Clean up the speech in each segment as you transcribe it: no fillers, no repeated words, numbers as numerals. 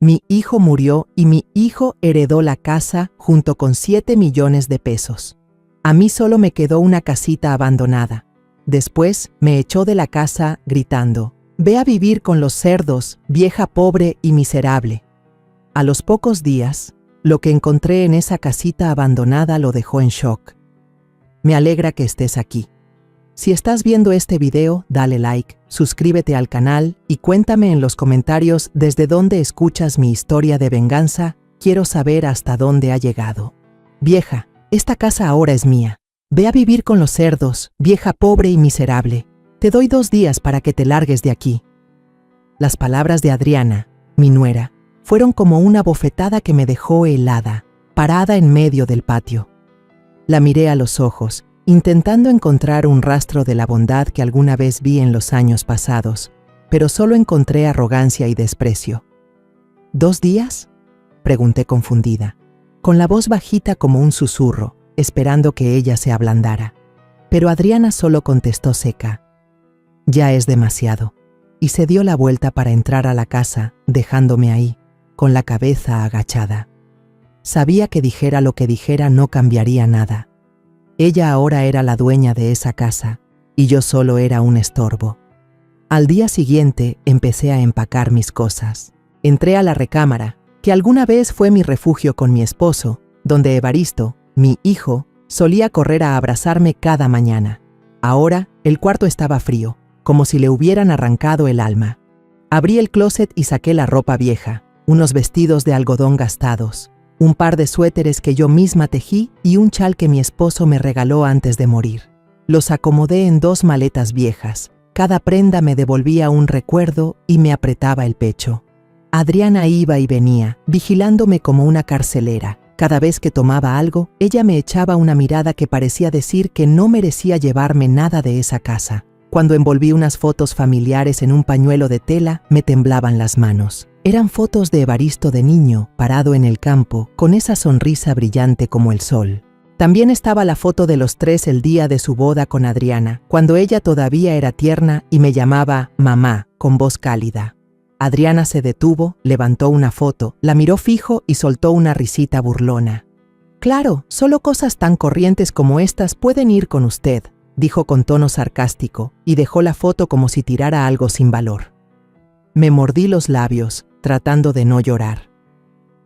Mi hijo murió y mi hijo heredó la casa junto con 7 millones de pesos. A mí solo me quedó una casita abandonada. Después me echó de la casa gritando: «Ve a vivir con los cerdos, vieja pobre y miserable». A los pocos días, lo que encontré en esa casita abandonada lo dejó en shock. Me alegra que estés aquí. Si estás viendo este video, dale like, suscríbete al canal y cuéntame en los comentarios desde dónde escuchas mi historia de venganza. Quiero saber hasta dónde ha llegado. Vieja, esta casa ahora es mía. Ve a vivir con los cerdos, vieja pobre y miserable. Te doy 2 días para que te largues de aquí. Las palabras de Adriana, mi nuera, fueron como una bofetada que me dejó helada, parada en medio del patio. La miré a los ojos, intentando encontrar un rastro de la bondad que alguna vez vi en los años pasados, pero solo encontré arrogancia y desprecio. ¿2 días? Pregunté confundida, con la voz bajita como un susurro, esperando que ella se ablandara. Pero Adriana solo contestó seca: «Ya es demasiado», y se dio la vuelta para entrar a la casa, dejándome ahí, con la cabeza agachada. Sabía que dijera lo que dijera no cambiaría nada. Ella ahora era la dueña de esa casa, y yo solo era un estorbo. Al día siguiente empecé a empacar mis cosas. Entré a la recámara, que alguna vez fue mi refugio con mi esposo, donde Evaristo, mi hijo, solía correr a abrazarme cada mañana. Ahora el cuarto estaba frío, como si le hubieran arrancado el alma. Abrí el closet y saqué la ropa vieja, unos vestidos de algodón gastados, un par de suéteres que yo misma tejí y un chal que mi esposo me regaló antes de morir. Los acomodé en 2 maletas viejas. Cada prenda me devolvía un recuerdo y me apretaba el pecho. Adriana iba y venía, vigilándome como una carcelera. Cada vez que tomaba algo, ella me echaba una mirada que parecía decir que no merecía llevarme nada de esa casa. Cuando envolví unas fotos familiares en un pañuelo de tela, me temblaban las manos. Eran fotos de Evaristo de niño, parado en el campo, con esa sonrisa brillante como el sol. También estaba la foto de los 3 el día de su boda con Adriana, cuando ella todavía era tierna y me llamaba mamá, con voz cálida. Adriana se detuvo, levantó una foto, la miró fijo y soltó una risita burlona. «Claro, solo cosas tan corrientes como estas pueden ir con usted», dijo con tono sarcástico, y dejó la foto como si tirara algo sin valor. Me mordí los labios, tratando de no llorar.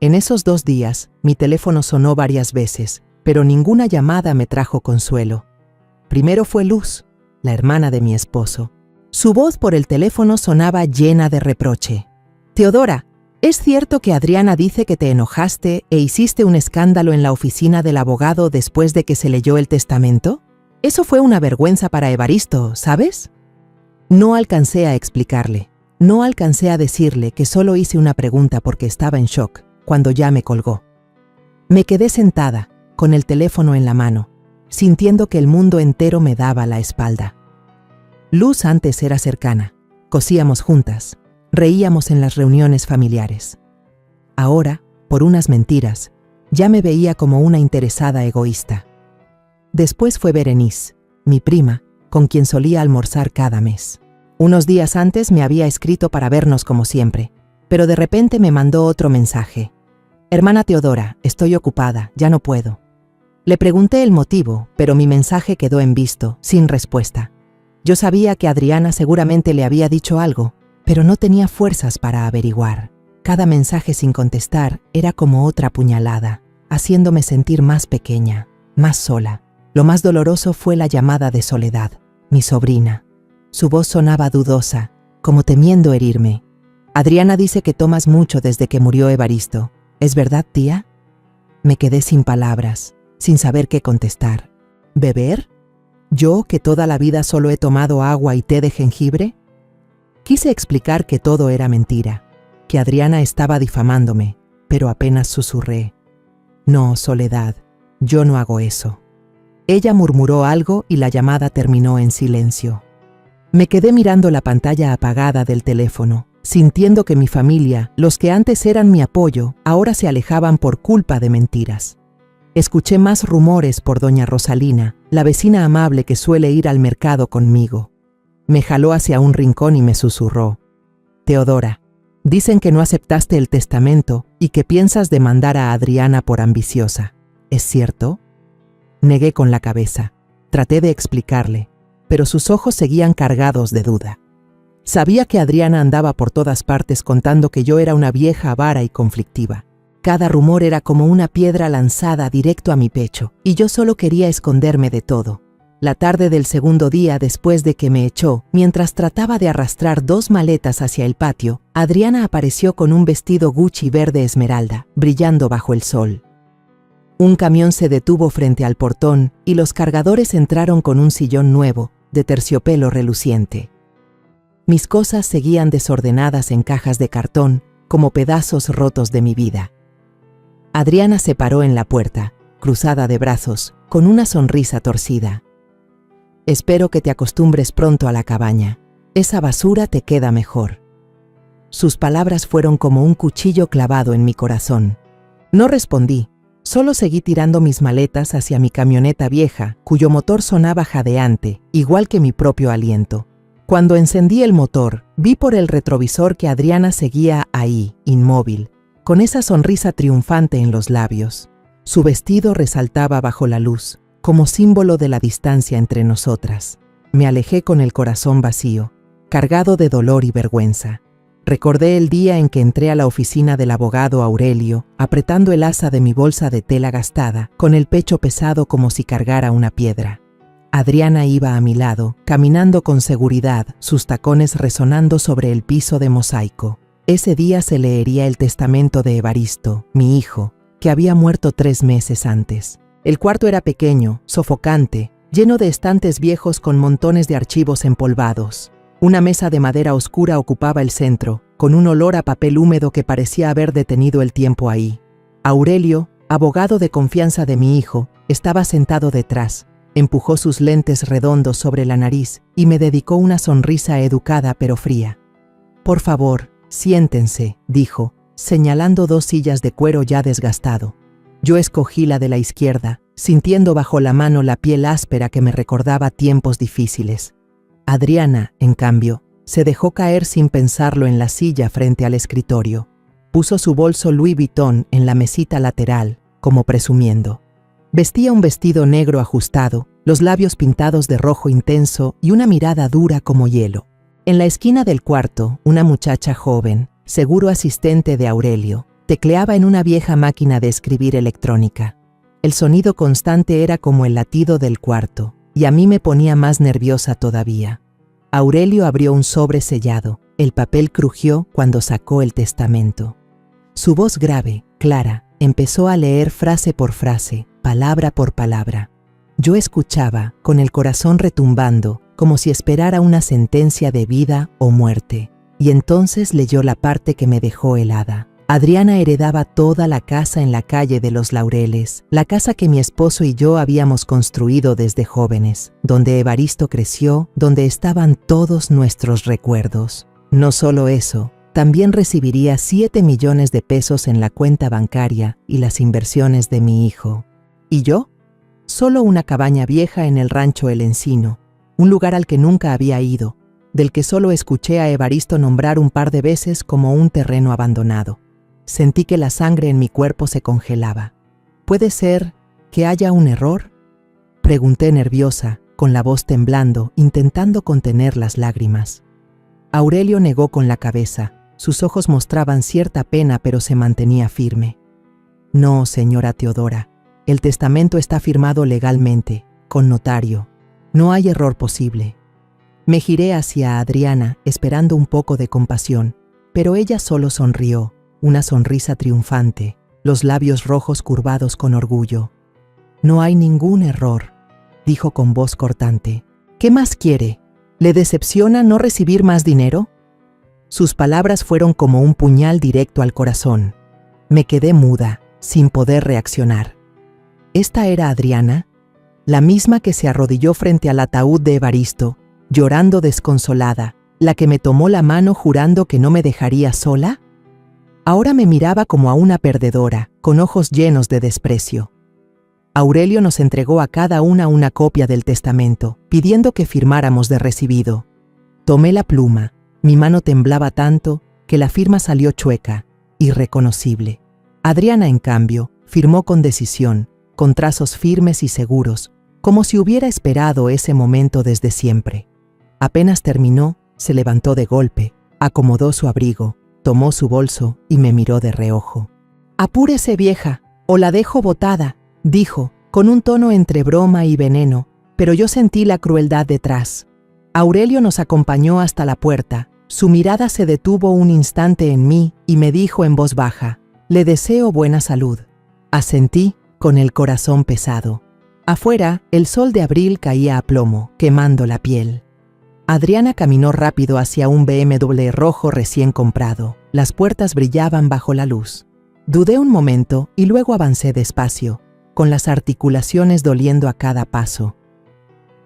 En esos 2 días, mi teléfono sonó varias veces, pero ninguna llamada me trajo consuelo. Primero fue Luz, la hermana de mi esposo. Su voz por el teléfono sonaba llena de reproche. «Teodora, ¿es cierto que Adriana dice que te enojaste e hiciste un escándalo en la oficina del abogado después de que se leyó el testamento? Eso fue una vergüenza para Evaristo, ¿sabes?» No alcancé a explicarle. No alcancé a decirle que solo hice una pregunta porque estaba en shock, cuando ya me colgó. Me quedé sentada, con el teléfono en la mano, sintiendo que el mundo entero me daba la espalda. Luz antes era cercana, cosíamos juntas, reíamos en las reuniones familiares. Ahora, por unas mentiras, ya me veía como una interesada egoísta. Después fue Berenice, mi prima, con quien solía almorzar cada mes. Unos días antes me había escrito para vernos como siempre, pero de repente me mandó otro mensaje. «Hermana Teodora, estoy ocupada, ya no puedo». Le pregunté el motivo, pero mi mensaje quedó en visto, sin respuesta. Yo sabía que Adriana seguramente le había dicho algo, pero no tenía fuerzas para averiguar. Cada mensaje sin contestar era como otra puñalada, haciéndome sentir más pequeña, más sola. Lo más doloroso fue la llamada de Soledad, mi sobrina. Su voz sonaba dudosa, como temiendo herirme. «Adriana dice que tomas mucho desde que murió Evaristo. ¿Es verdad, tía?» Me quedé sin palabras, sin saber qué contestar. ¿Beber? ¿Yo, que toda la vida solo he tomado agua y té de jengibre? Quise explicar que todo era mentira, que Adriana estaba difamándome, pero apenas susurré. «No, Soledad, yo no hago eso». Ella murmuró algo y la llamada terminó en silencio. Me quedé mirando la pantalla apagada del teléfono, sintiendo que mi familia, los que antes eran mi apoyo, ahora se alejaban por culpa de mentiras. Escuché más rumores por doña Rosalina, la vecina amable que suele ir al mercado conmigo. Me jaló hacia un rincón y me susurró: «Teodora, Dicen que no aceptaste el testamento y que piensas demandar a Adriana por ambiciosa. ¿Es cierto? Negué con la cabeza. Traté de explicarle, pero sus ojos seguían cargados de duda. Sabía que Adriana andaba por todas partes contando que yo era una vieja avara y conflictiva. Cada rumor era como una piedra lanzada directo a mi pecho, y yo solo quería esconderme de todo. La tarde del segundo día después de que me echó, mientras trataba de arrastrar 2 maletas hacia el patio, Adriana apareció con un vestido Gucci verde esmeralda, brillando bajo el sol. Un camión se detuvo frente al portón y los cargadores entraron con un sillón nuevo, de terciopelo reluciente. Mis cosas seguían desordenadas en cajas de cartón, como pedazos rotos de mi vida. Adriana se paró en la puerta, cruzada de brazos, con una sonrisa torcida. Espero que te acostumbres pronto a la cabaña. Esa basura te queda mejor. Sus palabras fueron como un cuchillo clavado en mi corazón. No respondí, solo seguí tirando mis maletas hacia mi camioneta vieja, cuyo motor sonaba jadeante, igual que mi propio aliento. Cuando encendí el motor, vi por el retrovisor que Adriana seguía ahí, inmóvil, con esa sonrisa triunfante en los labios. Su vestido resaltaba bajo la luz, como símbolo de la distancia entre nosotras. Me alejé con el corazón vacío, cargado de dolor y vergüenza. Recordé el día en que entré a la oficina del abogado Aurelio, apretando el asa de mi bolsa de tela gastada, con el pecho pesado como si cargara una piedra. Adriana iba a mi lado, caminando con seguridad, sus tacones resonando sobre el piso de mosaico. Ese día se leería el testamento de Evaristo, mi hijo, que había muerto 3 meses antes. El cuarto era pequeño, sofocante, lleno de estantes viejos con montones de archivos empolvados. Una mesa de madera oscura ocupaba el centro, con un olor a papel húmedo que parecía haber detenido el tiempo ahí. Aurelio, abogado de confianza de mi hijo, estaba sentado detrás. Empujó sus lentes redondos sobre la nariz y me dedicó una sonrisa educada pero fría. «Por favor, siéntense», dijo, señalando 2 sillas de cuero ya desgastado. Yo escogí la de la izquierda, sintiendo bajo la mano la piel áspera que me recordaba tiempos difíciles. Adriana, en cambio, se dejó caer sin pensarlo en la silla frente al escritorio. Puso su bolso Louis Vuitton en la mesita lateral, como presumiendo. Vestía un vestido negro ajustado, los labios pintados de rojo intenso y una mirada dura como hielo. En la esquina del cuarto, una muchacha joven, seguro asistente de Aurelio, tecleaba en una vieja máquina de escribir electrónica. El sonido constante era como el latido del cuarto, y a mí me ponía más nerviosa todavía. Aurelio abrió un sobre sellado. El papel crujió cuando sacó el testamento. Su voz grave, clara, empezó a leer frase por frase, palabra por palabra. Yo escuchaba, con el corazón retumbando, como si esperara una sentencia de vida o muerte. Y entonces leyó la parte que me dejó helada. Adriana heredaba toda la casa en la calle de los Laureles, la casa que mi esposo y yo habíamos construido desde jóvenes, donde Evaristo creció, donde estaban todos nuestros recuerdos. No solo eso, también recibiría 7 millones de pesos en la cuenta bancaria y las inversiones de mi hijo. ¿Y yo? Solo una cabaña vieja en el rancho El Encino, un lugar al que nunca había ido, del que solo escuché a Evaristo nombrar un par de veces como un terreno abandonado. Sentí que la sangre en mi cuerpo se congelaba. ¿Puede ser que haya un error?, pregunté nerviosa, con la voz temblando, intentando contener las lágrimas. Aurelio negó con la cabeza. Sus ojos mostraban cierta pena, pero se mantenía firme. «No, señora Teodora. El testamento está firmado legalmente, con notario. No hay error posible». Me giré hacia Adriana, esperando un poco de compasión, pero ella solo sonrió, una sonrisa triunfante, los labios rojos curvados con orgullo. «No hay ningún error», dijo con voz cortante. «¿Qué más quiere? ¿Le decepciona no recibir más dinero?». Sus palabras fueron como un puñal directo al corazón. Me quedé muda, sin poder reaccionar. ¿Esta era Adriana? La misma que se arrodilló frente al ataúd de Evaristo, llorando desconsolada, la que me tomó la mano jurando que no me dejaría sola. Ahora me miraba como a una perdedora, con ojos llenos de desprecio. Aurelio nos entregó a cada una copia del testamento, pidiendo que firmáramos de recibido. Tomé la pluma, mi mano temblaba tanto que la firma salió chueca, irreconocible. Adriana, en cambio, firmó con decisión, con trazos firmes y seguros, como si hubiera esperado ese momento desde siempre. Apenas terminó, se levantó de golpe, acomodó su abrigo, tomó su bolso y me miró de reojo. «Apúrese, vieja, o la dejo botada», dijo, con un tono entre broma y veneno, pero yo sentí la crueldad detrás. Aurelio nos acompañó hasta la puerta. Su mirada se detuvo un instante en mí y me dijo en voz baja: «Le deseo buena salud». Asentí, con el corazón pesado. Afuera, el sol de abril caía a plomo, quemando la piel. Adriana caminó rápido hacia un BMW rojo recién comprado. Las puertas brillaban bajo la luz. Dudé un momento y luego avancé despacio, con las articulaciones doliendo a cada paso.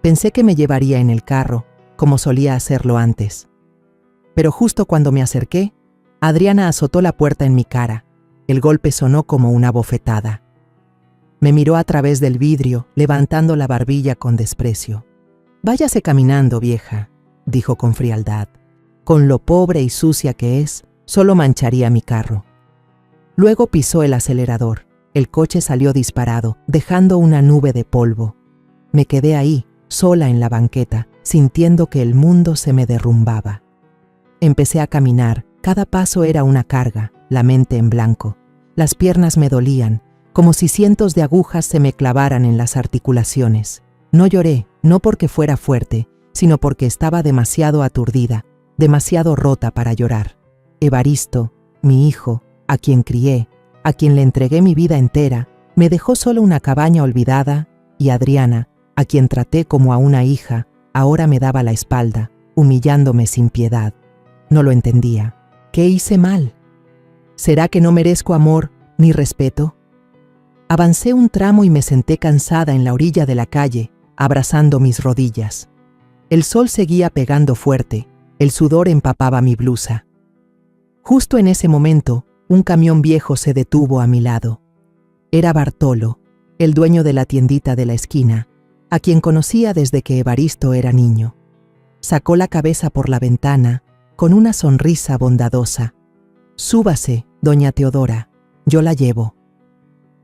Pensé que me llevaría en el carro, como solía hacerlo antes. Pero justo cuando me acerqué, Adriana azotó la puerta en mi cara. El golpe sonó como una bofetada. Me miró a través del vidrio, levantando la barbilla con desprecio. «Váyase caminando, vieja», dijo con frialdad. «Con lo pobre y sucia que es, solo mancharía mi carro». Luego pisó el acelerador. El coche salió disparado, dejando una nube de polvo. Me quedé ahí, sola en la banqueta, sintiendo que el mundo se me derrumbaba. Empecé a caminar. Cada paso era una carga, la mente en blanco. Las piernas me dolían, como si cientos de agujas se me clavaran en las articulaciones. No lloré, no porque fuera fuerte, sino porque estaba demasiado aturdida, demasiado rota para llorar. Evaristo, mi hijo, a quien crié, a quien le entregué mi vida entera, me dejó solo una cabaña olvidada, y Adriana, a quien traté como a una hija, ahora me daba la espalda, humillándome sin piedad. No lo entendía. ¿Qué hice mal? ¿Será que no merezco amor ni respeto? Avancé un tramo y me senté cansada en la orilla de la calle, abrazando mis rodillas. El sol seguía pegando fuerte, el sudor empapaba mi blusa. Justo en ese momento, un camión viejo se detuvo a mi lado. Era Bartolo, el dueño de la tiendita de la esquina, a quien conocía desde que Evaristo era niño. Sacó la cabeza por la ventana, con una sonrisa bondadosa. «Súbase, doña Teodora, yo la llevo».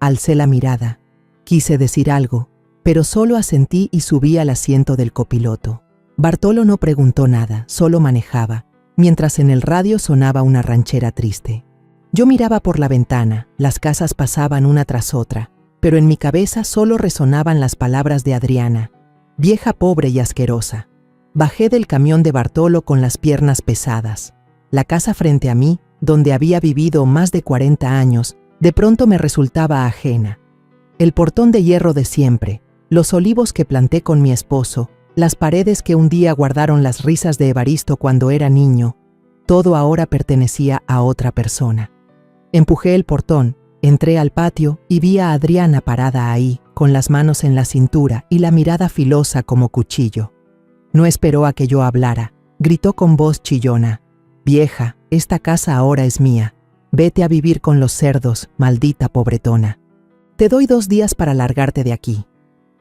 Alcé la mirada. Quise decir algo, pero solo asentí y subí al asiento del copiloto. Bartolo no preguntó nada, solo manejaba, mientras en el radio sonaba una ranchera triste. Yo miraba por la ventana, las casas pasaban una tras otra, pero en mi cabeza solo resonaban las palabras de Adriana: «Vieja pobre y asquerosa». Bajé del camión de Bartolo con las piernas pesadas. La casa frente a mí, donde había vivido más de 40 años, de pronto me resultaba ajena. El portón de hierro de siempre, los olivos que planté con mi esposo, las paredes que un día guardaron las risas de Evaristo cuando era niño, todo ahora pertenecía a otra persona. Empujé el portón, entré al patio y vi a Adriana parada ahí, con las manos en la cintura y la mirada filosa como cuchillo. No esperó a que yo hablara, gritó con voz chillona: «Vieja, esta casa ahora es mía. Vete a vivir con los cerdos, maldita pobretona. Te doy 2 días para largarte de aquí».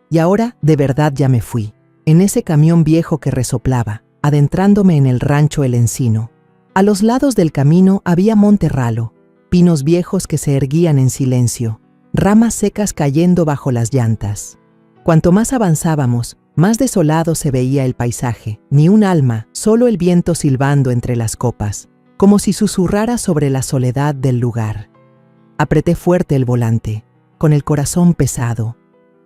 Y ahora, de verdad, ya me fui, en ese camión viejo que resoplaba, adentrándome en el rancho El Encino. A los lados del camino había monte ralo, pinos viejos que se erguían en silencio, ramas secas cayendo bajo las llantas. Cuanto más avanzábamos, más desolado se veía el paisaje, ni un alma, solo el viento silbando entre las copas, como si susurrara sobre la soledad del lugar. Apreté fuerte el volante, con el corazón pesado.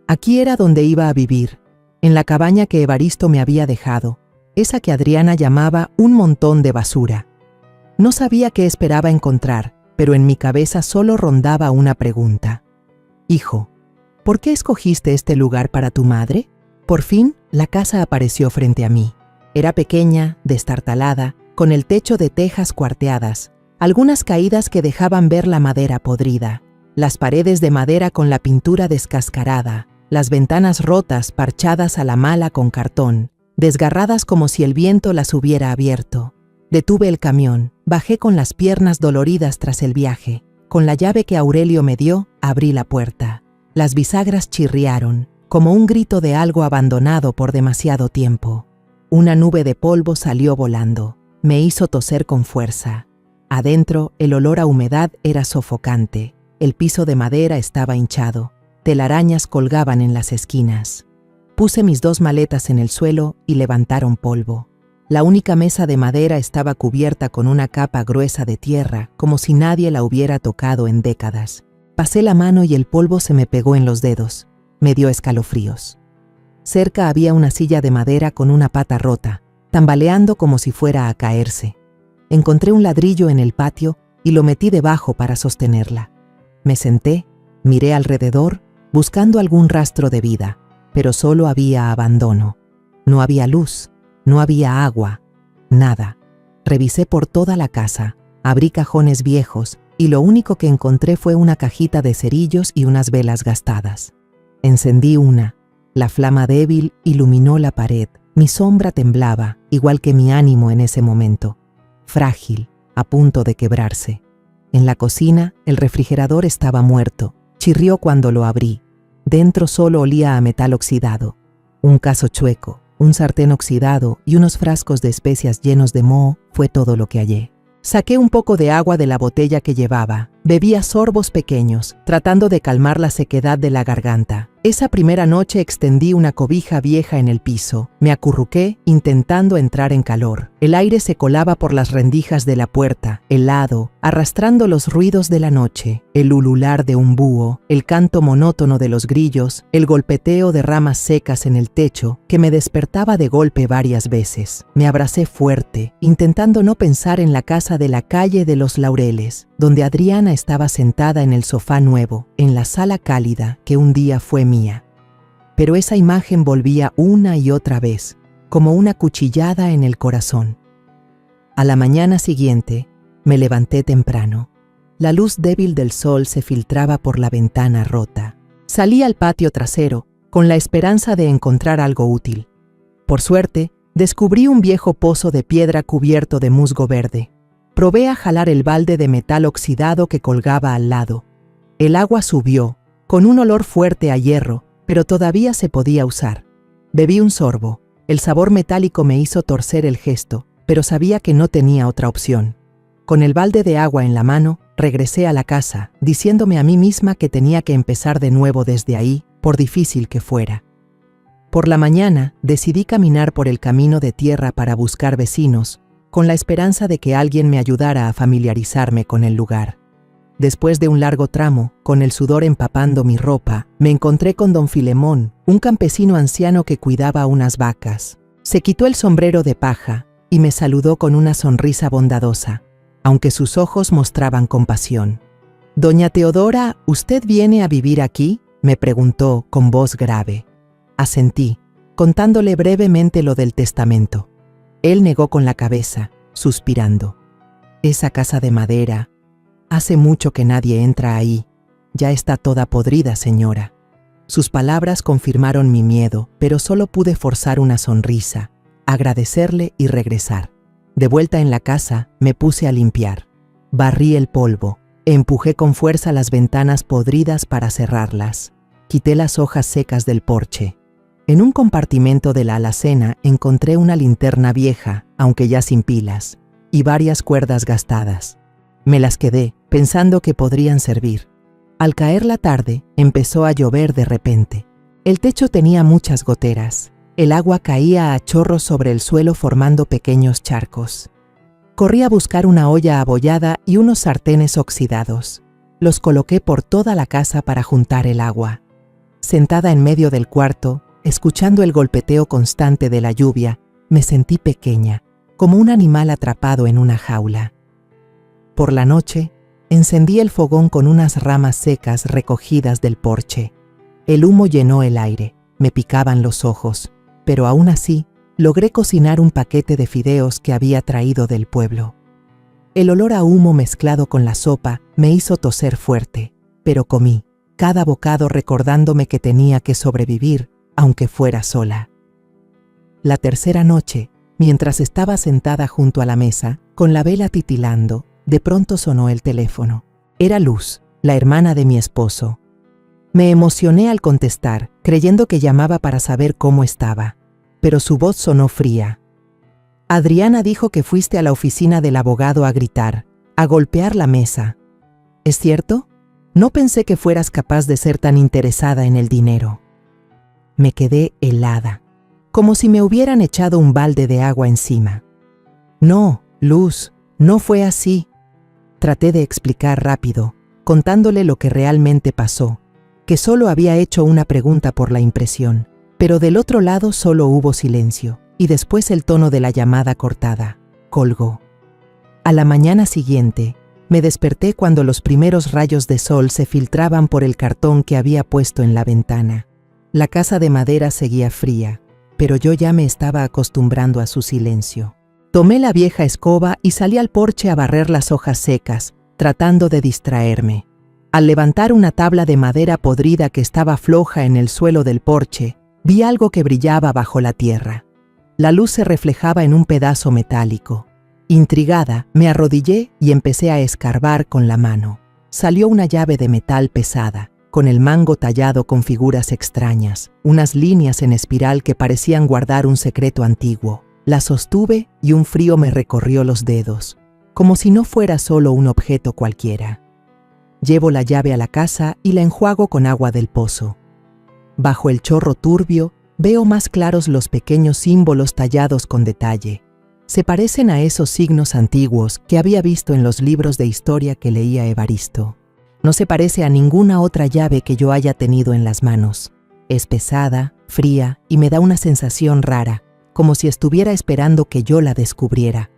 Aquí era donde iba a vivir, en la cabaña que Evaristo me había dejado, esa que Adriana llamaba un montón de basura. No sabía qué esperaba encontrar, pero en mi cabeza solo rondaba una pregunta. «Hijo, ¿por qué escogiste este lugar para tu madre?». Por fin, la casa apareció frente a mí. Era pequeña, destartalada, con el techo de tejas cuarteadas, algunas caídas que dejaban ver la madera podrida, las paredes de madera con la pintura descascarada, las ventanas rotas parchadas a la mala con cartón, desgarradas como si el viento las hubiera abierto. Detuve el camión, bajé con las piernas doloridas tras el viaje. Con la llave que Aurelio me dio, abrí la puerta. Las bisagras chirriaron, como un grito de algo abandonado por demasiado tiempo. Una nube de polvo salió volando. Me hizo toser con fuerza. Adentro, el olor a humedad era sofocante. El piso de madera estaba hinchado. Telarañas colgaban en las esquinas. Puse mis 2 maletas en el suelo y levantaron polvo. La única mesa de madera estaba cubierta con una capa gruesa de tierra, como si nadie la hubiera tocado en décadas. Pasé la mano y el polvo se me pegó en los dedos. Me dio escalofríos. Cerca había una silla de madera con una pata rota, tambaleando como si fuera a caerse. Encontré un ladrillo en el patio y lo metí debajo para sostenerla. Me senté, miré alrededor, buscando algún rastro de vida, pero solo había abandono. No había luz, no había agua, nada. Revisé por toda la casa, abrí cajones viejos y lo único que encontré fue una cajita de cerillos y unas velas gastadas. Encendí una. La flama débil iluminó la pared. Mi sombra temblaba, igual que mi ánimo en ese momento. Frágil, a punto de quebrarse. En la cocina, el refrigerador estaba muerto. Chirrió cuando lo abrí. Dentro solo olía a metal oxidado. Un cazo chueco, un sartén oxidado y unos frascos de especias llenos de moho fue todo lo que hallé. Saqué un poco de agua de la botella que llevaba. Bebí a sorbos pequeños, tratando de calmar la sequedad de la garganta. Esa primera noche extendí una cobija vieja en el piso. Me acurruqué, intentando entrar en calor. El aire se colaba por las rendijas de la puerta, helado, arrastrando los ruidos de la noche, el ulular de un búho, el canto monótono de los grillos, el golpeteo de ramas secas en el techo, que me despertaba de golpe varias veces. Me abracé fuerte, intentando no pensar en la casa de la calle de los Laureles, donde Adriana estaba sentada en el sofá nuevo, en la sala cálida que un día fue mía. Pero esa imagen volvía una y otra vez, como una cuchillada en el corazón. A la mañana siguiente, me levanté temprano. La luz débil del sol se filtraba por la ventana rota. Salí al patio trasero, con la esperanza de encontrar algo útil. Por suerte, descubrí un viejo pozo de piedra cubierto de musgo verde. Probé a jalar el balde de metal oxidado que colgaba al lado. El agua subió, con un olor fuerte a hierro, pero todavía se podía usar. Bebí un sorbo. El sabor metálico me hizo torcer el gesto, pero sabía que no tenía otra opción. Con el balde de agua en la mano, regresé a la casa, diciéndome a mí misma que tenía que empezar de nuevo desde ahí, por difícil que fuera. Por la mañana, decidí caminar por el camino de tierra para buscar vecinos, con la esperanza de que alguien me ayudara a familiarizarme con el lugar. Después de un largo tramo, con el sudor empapando mi ropa, me encontré con don Filemón, un campesino anciano que cuidaba unas vacas. Se quitó el sombrero de paja y me saludó con una sonrisa bondadosa, aunque sus ojos mostraban compasión. «Doña Teodora, ¿usted viene a vivir aquí?», me preguntó con voz grave. Asentí, contándole brevemente lo del testamento. Él negó con la cabeza, suspirando. «Esa casa de madera, hace mucho que nadie entra ahí. Ya está toda podrida, señora». Sus palabras confirmaron mi miedo, pero solo pude forzar una sonrisa, agradecerle y regresar. De vuelta en la casa, me puse a limpiar. Barrí el polvo, empujé con fuerza las ventanas podridas para cerrarlas. Quité las hojas secas del porche. En un compartimento de la alacena encontré una linterna vieja, aunque ya sin pilas, y varias cuerdas gastadas. Me las quedé, pensando que podrían servir. Al caer la tarde, empezó a llover de repente. El techo tenía muchas goteras. El agua caía a chorros sobre el suelo formando pequeños charcos. Corrí a buscar una olla abollada y unos sartenes oxidados. Los coloqué por toda la casa para juntar el agua. Sentada en medio del cuarto, escuchando el golpeteo constante de la lluvia, me sentí pequeña, como un animal atrapado en una jaula. Por la noche, encendí el fogón con unas ramas secas recogidas del porche. El humo llenó el aire, me picaban los ojos, pero aún así, logré cocinar un paquete de fideos que había traído del pueblo. El olor a humo mezclado con la sopa me hizo toser fuerte, pero comí, cada bocado recordándome que tenía que sobrevivir, aunque fuera sola. La tercera noche, mientras estaba sentada junto a la mesa, con la vela titilando, de pronto sonó el teléfono. Era Luz, la hermana de mi esposo. Me emocioné al contestar, creyendo que llamaba para saber cómo estaba, pero su voz sonó fría. «Adriana dijo que fuiste a la oficina del abogado a gritar. a golpear la mesa. ¿Es cierto? No pensé que fueras capaz de ser tan interesada en el dinero. Me quedé helada, como si me hubieran echado un balde de agua encima. No, Luz, no fue así. Traté de explicar rápido, contándole lo que realmente pasó, que solo había hecho una pregunta por la impresión, pero del otro lado solo hubo silencio, y después el tono de la llamada cortada. Colgó. A la mañana siguiente, me desperté cuando los primeros rayos de sol se filtraban por el cartón que había puesto en la ventana. La casa de madera seguía fría, pero yo ya me estaba acostumbrando a su silencio. Tomé la vieja escoba y salí al porche a barrer las hojas secas, tratando de distraerme. Al levantar una tabla de madera podrida que estaba floja en el suelo del porche, vi algo que brillaba bajo la tierra. La luz se reflejaba en un pedazo metálico. Intrigada, me arrodillé y empecé a escarbar con la mano. Salió una llave de metal pesada, con el mango tallado con figuras extrañas, unas líneas en espiral que parecían guardar un secreto antiguo. La sostuve y un frío me recorrió los dedos, como si no fuera solo un objeto cualquiera. Llevo la llave a la casa y la enjuago con agua del pozo. Bajo el chorro turbio, veo más claros los pequeños símbolos tallados con detalle. Se parecen a esos signos antiguos que había visto en los libros de historia que leía Evaristo. No se parece a ninguna otra llave que yo haya tenido en las manos. Es pesada, fría y me da una sensación rara, como si estuviera esperando que yo la descubriera.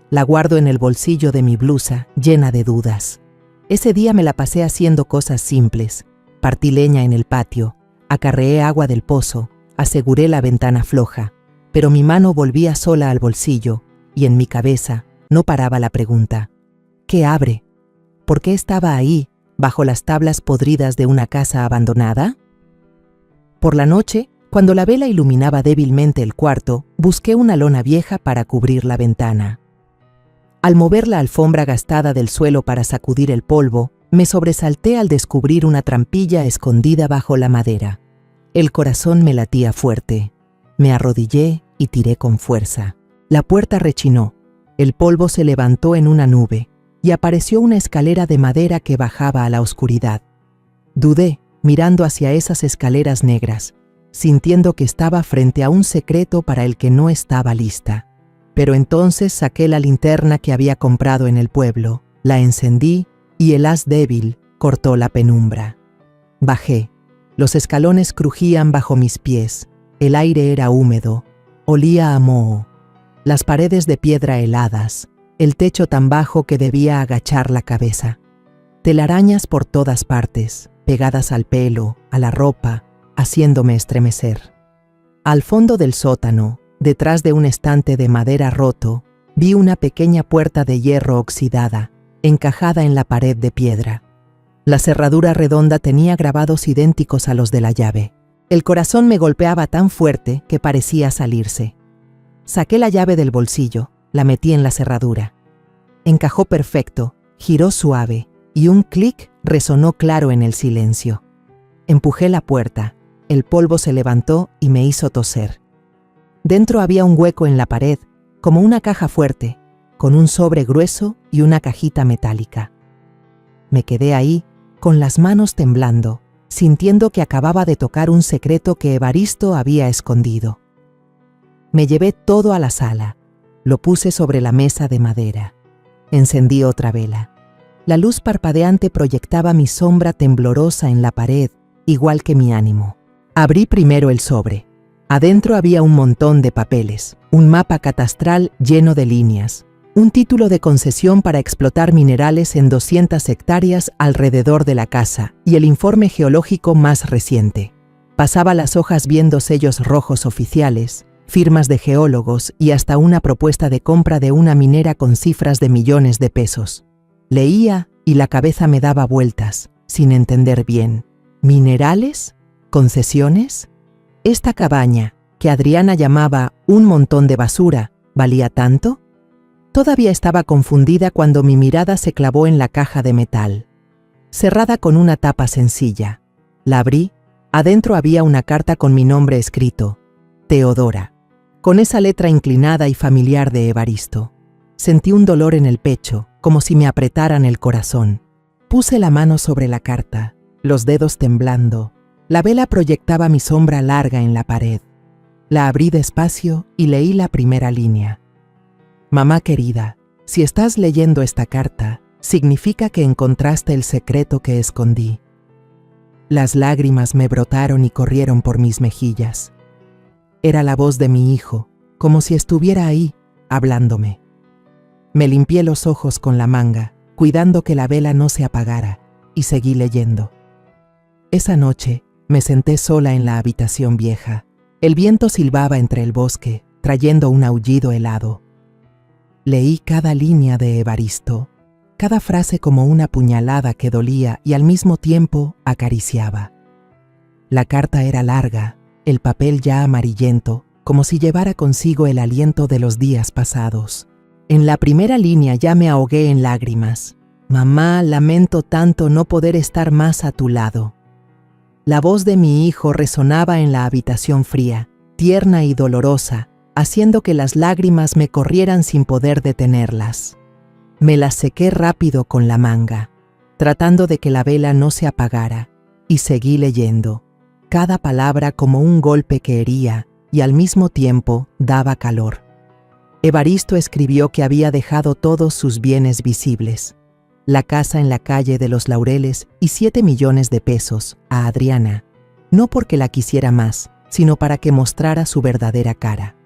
La guardo en el bolsillo de mi blusa, llena de dudas. Ese día me la pasé haciendo cosas simples. Partí leña en el patio, acarreé agua del pozo, aseguré la ventana floja, pero mi mano volvía sola al bolsillo y en mi cabeza no paraba la pregunta: ¿qué abre? ¿Por qué estaba ahí, bajo las tablas podridas de una casa abandonada? Por la noche, cuando la vela iluminaba débilmente el cuarto, busqué una lona vieja para cubrir la ventana. Al mover la alfombra gastada del suelo para sacudir el polvo, me sobresalté al descubrir una trampilla escondida bajo la madera. El corazón me latía fuerte. Me arrodillé y tiré con fuerza. La puerta rechinó, el polvo se levantó en una nube y apareció una escalera de madera que bajaba a la oscuridad. Dudé, mirando hacia esas escaleras negras, sintiendo que estaba frente a un secreto para el que no estaba lista. Pero entonces saqué la linterna que había comprado en el pueblo, la encendí y el haz débil cortó la penumbra. Bajé. Los escalones crujían bajo mis pies, el aire era húmedo, olía a moho, las paredes de piedra heladas, el techo tan bajo que debía agachar la cabeza. Telarañas por todas partes, pegadas al pelo, a la ropa, haciéndome estremecer. Al fondo del sótano, detrás de un estante de madera roto, vi una pequeña puerta de hierro oxidada, encajada en la pared de piedra. La cerradura redonda tenía grabados idénticos a los de la llave. El corazón me golpeaba tan fuerte que parecía salirse. Saqué la llave del bolsillo, la metí en la cerradura. Encajó perfecto, giró suave, y un clic resonó claro en el silencio. Empujé la puerta, el polvo se levantó y me hizo toser. Dentro había un hueco en la pared, como una caja fuerte, con un sobre grueso y una cajita metálica. Me quedé ahí, con las manos temblando, sintiendo que acababa de tocar un secreto que Evaristo había escondido. Me llevé todo a la sala, lo puse sobre la mesa de madera. Encendí otra vela. La luz parpadeante proyectaba mi sombra temblorosa en la pared, igual que mi ánimo. Abrí primero el sobre. Adentro había un montón de papeles, un mapa catastral lleno de líneas, un título de concesión para explotar minerales en 200 hectáreas alrededor de la casa y el informe geológico más reciente. Pasaba las hojas viendo sellos rojos oficiales, firmas de geólogos y hasta una propuesta de compra de una minera con cifras de millones de pesos. Leía y la cabeza me daba vueltas, sin entender bien. ¿Minerales? ¿Concesiones? ¿Esta cabaña, que Adriana llamaba un montón de basura, valía tanto? Todavía estaba confundida cuando mi mirada se clavó en la caja de metal, cerrada con una tapa sencilla. La abrí, adentro había una carta con mi nombre escrito, Teodora, con esa letra inclinada y familiar de Evaristo. Sentí un dolor en el pecho, como si me apretaran el corazón. Puse la mano sobre la carta, los dedos temblando. La vela proyectaba mi sombra larga en la pared. La abrí despacio y leí la primera línea. Mamá querida, si estás leyendo esta carta, significa que encontraste el secreto que escondí. Las lágrimas me brotaron y corrieron por mis mejillas. Era la voz de mi hijo, como si estuviera ahí, hablándome. Me limpié los ojos con la manga, cuidando que la vela no se apagara, y seguí leyendo. Esa noche me senté sola en la habitación vieja. El viento silbaba entre el bosque, trayendo un aullido helado. Leí cada línea de Evaristo, cada frase como una puñalada que dolía y al mismo tiempo acariciaba. La carta era larga, el papel ya amarillento, como si llevara consigo el aliento de los días pasados. En la primera línea ya me ahogué en lágrimas. Mamá, lamento tanto no poder estar más a tu lado. La voz de mi hijo resonaba en la habitación fría, tierna y dolorosa, haciendo que las lágrimas me corrieran sin poder detenerlas. Me las sequé rápido con la manga, tratando de que la vela no se apagara, y seguí leyendo, cada palabra como un golpe que hería y al mismo tiempo daba calor. Evaristo escribió que había dejado todos sus bienes visibles, la casa en la calle de los Laureles y 7 millones de pesos a Adriana, no porque la quisiera más, sino para que mostrara su verdadera cara.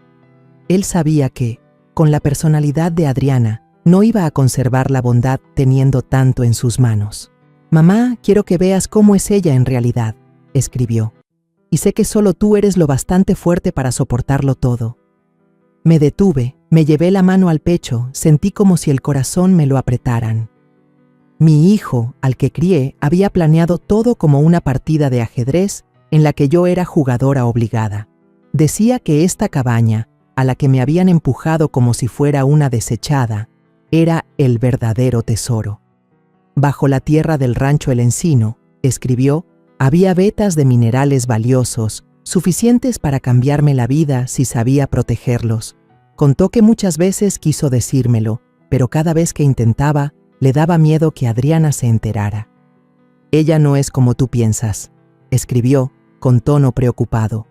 Él sabía que, con la personalidad de Adriana, no iba a conservar la bondad teniendo tanto en sus manos. Mamá, quiero que veas cómo es ella en realidad, escribió. Y sé que solo tú eres lo bastante fuerte para soportarlo todo. Me detuve, me llevé la mano al pecho, sentí como si el corazón me lo apretaran. Mi hijo, al que crié, había planeado todo como una partida de ajedrez en la que yo era jugadora obligada. Decía que esta cabaña, a la que me habían empujado como si fuera una desechada, era el verdadero tesoro. Bajo la tierra del rancho El Encino, escribió, había vetas de minerales valiosos, suficientes para cambiarme la vida si sabía protegerlos. Contó que muchas veces quiso decírmelo, pero cada vez que intentaba, le daba miedo que Adriana se enterara. Ella no es como tú piensas, escribió, con tono preocupado.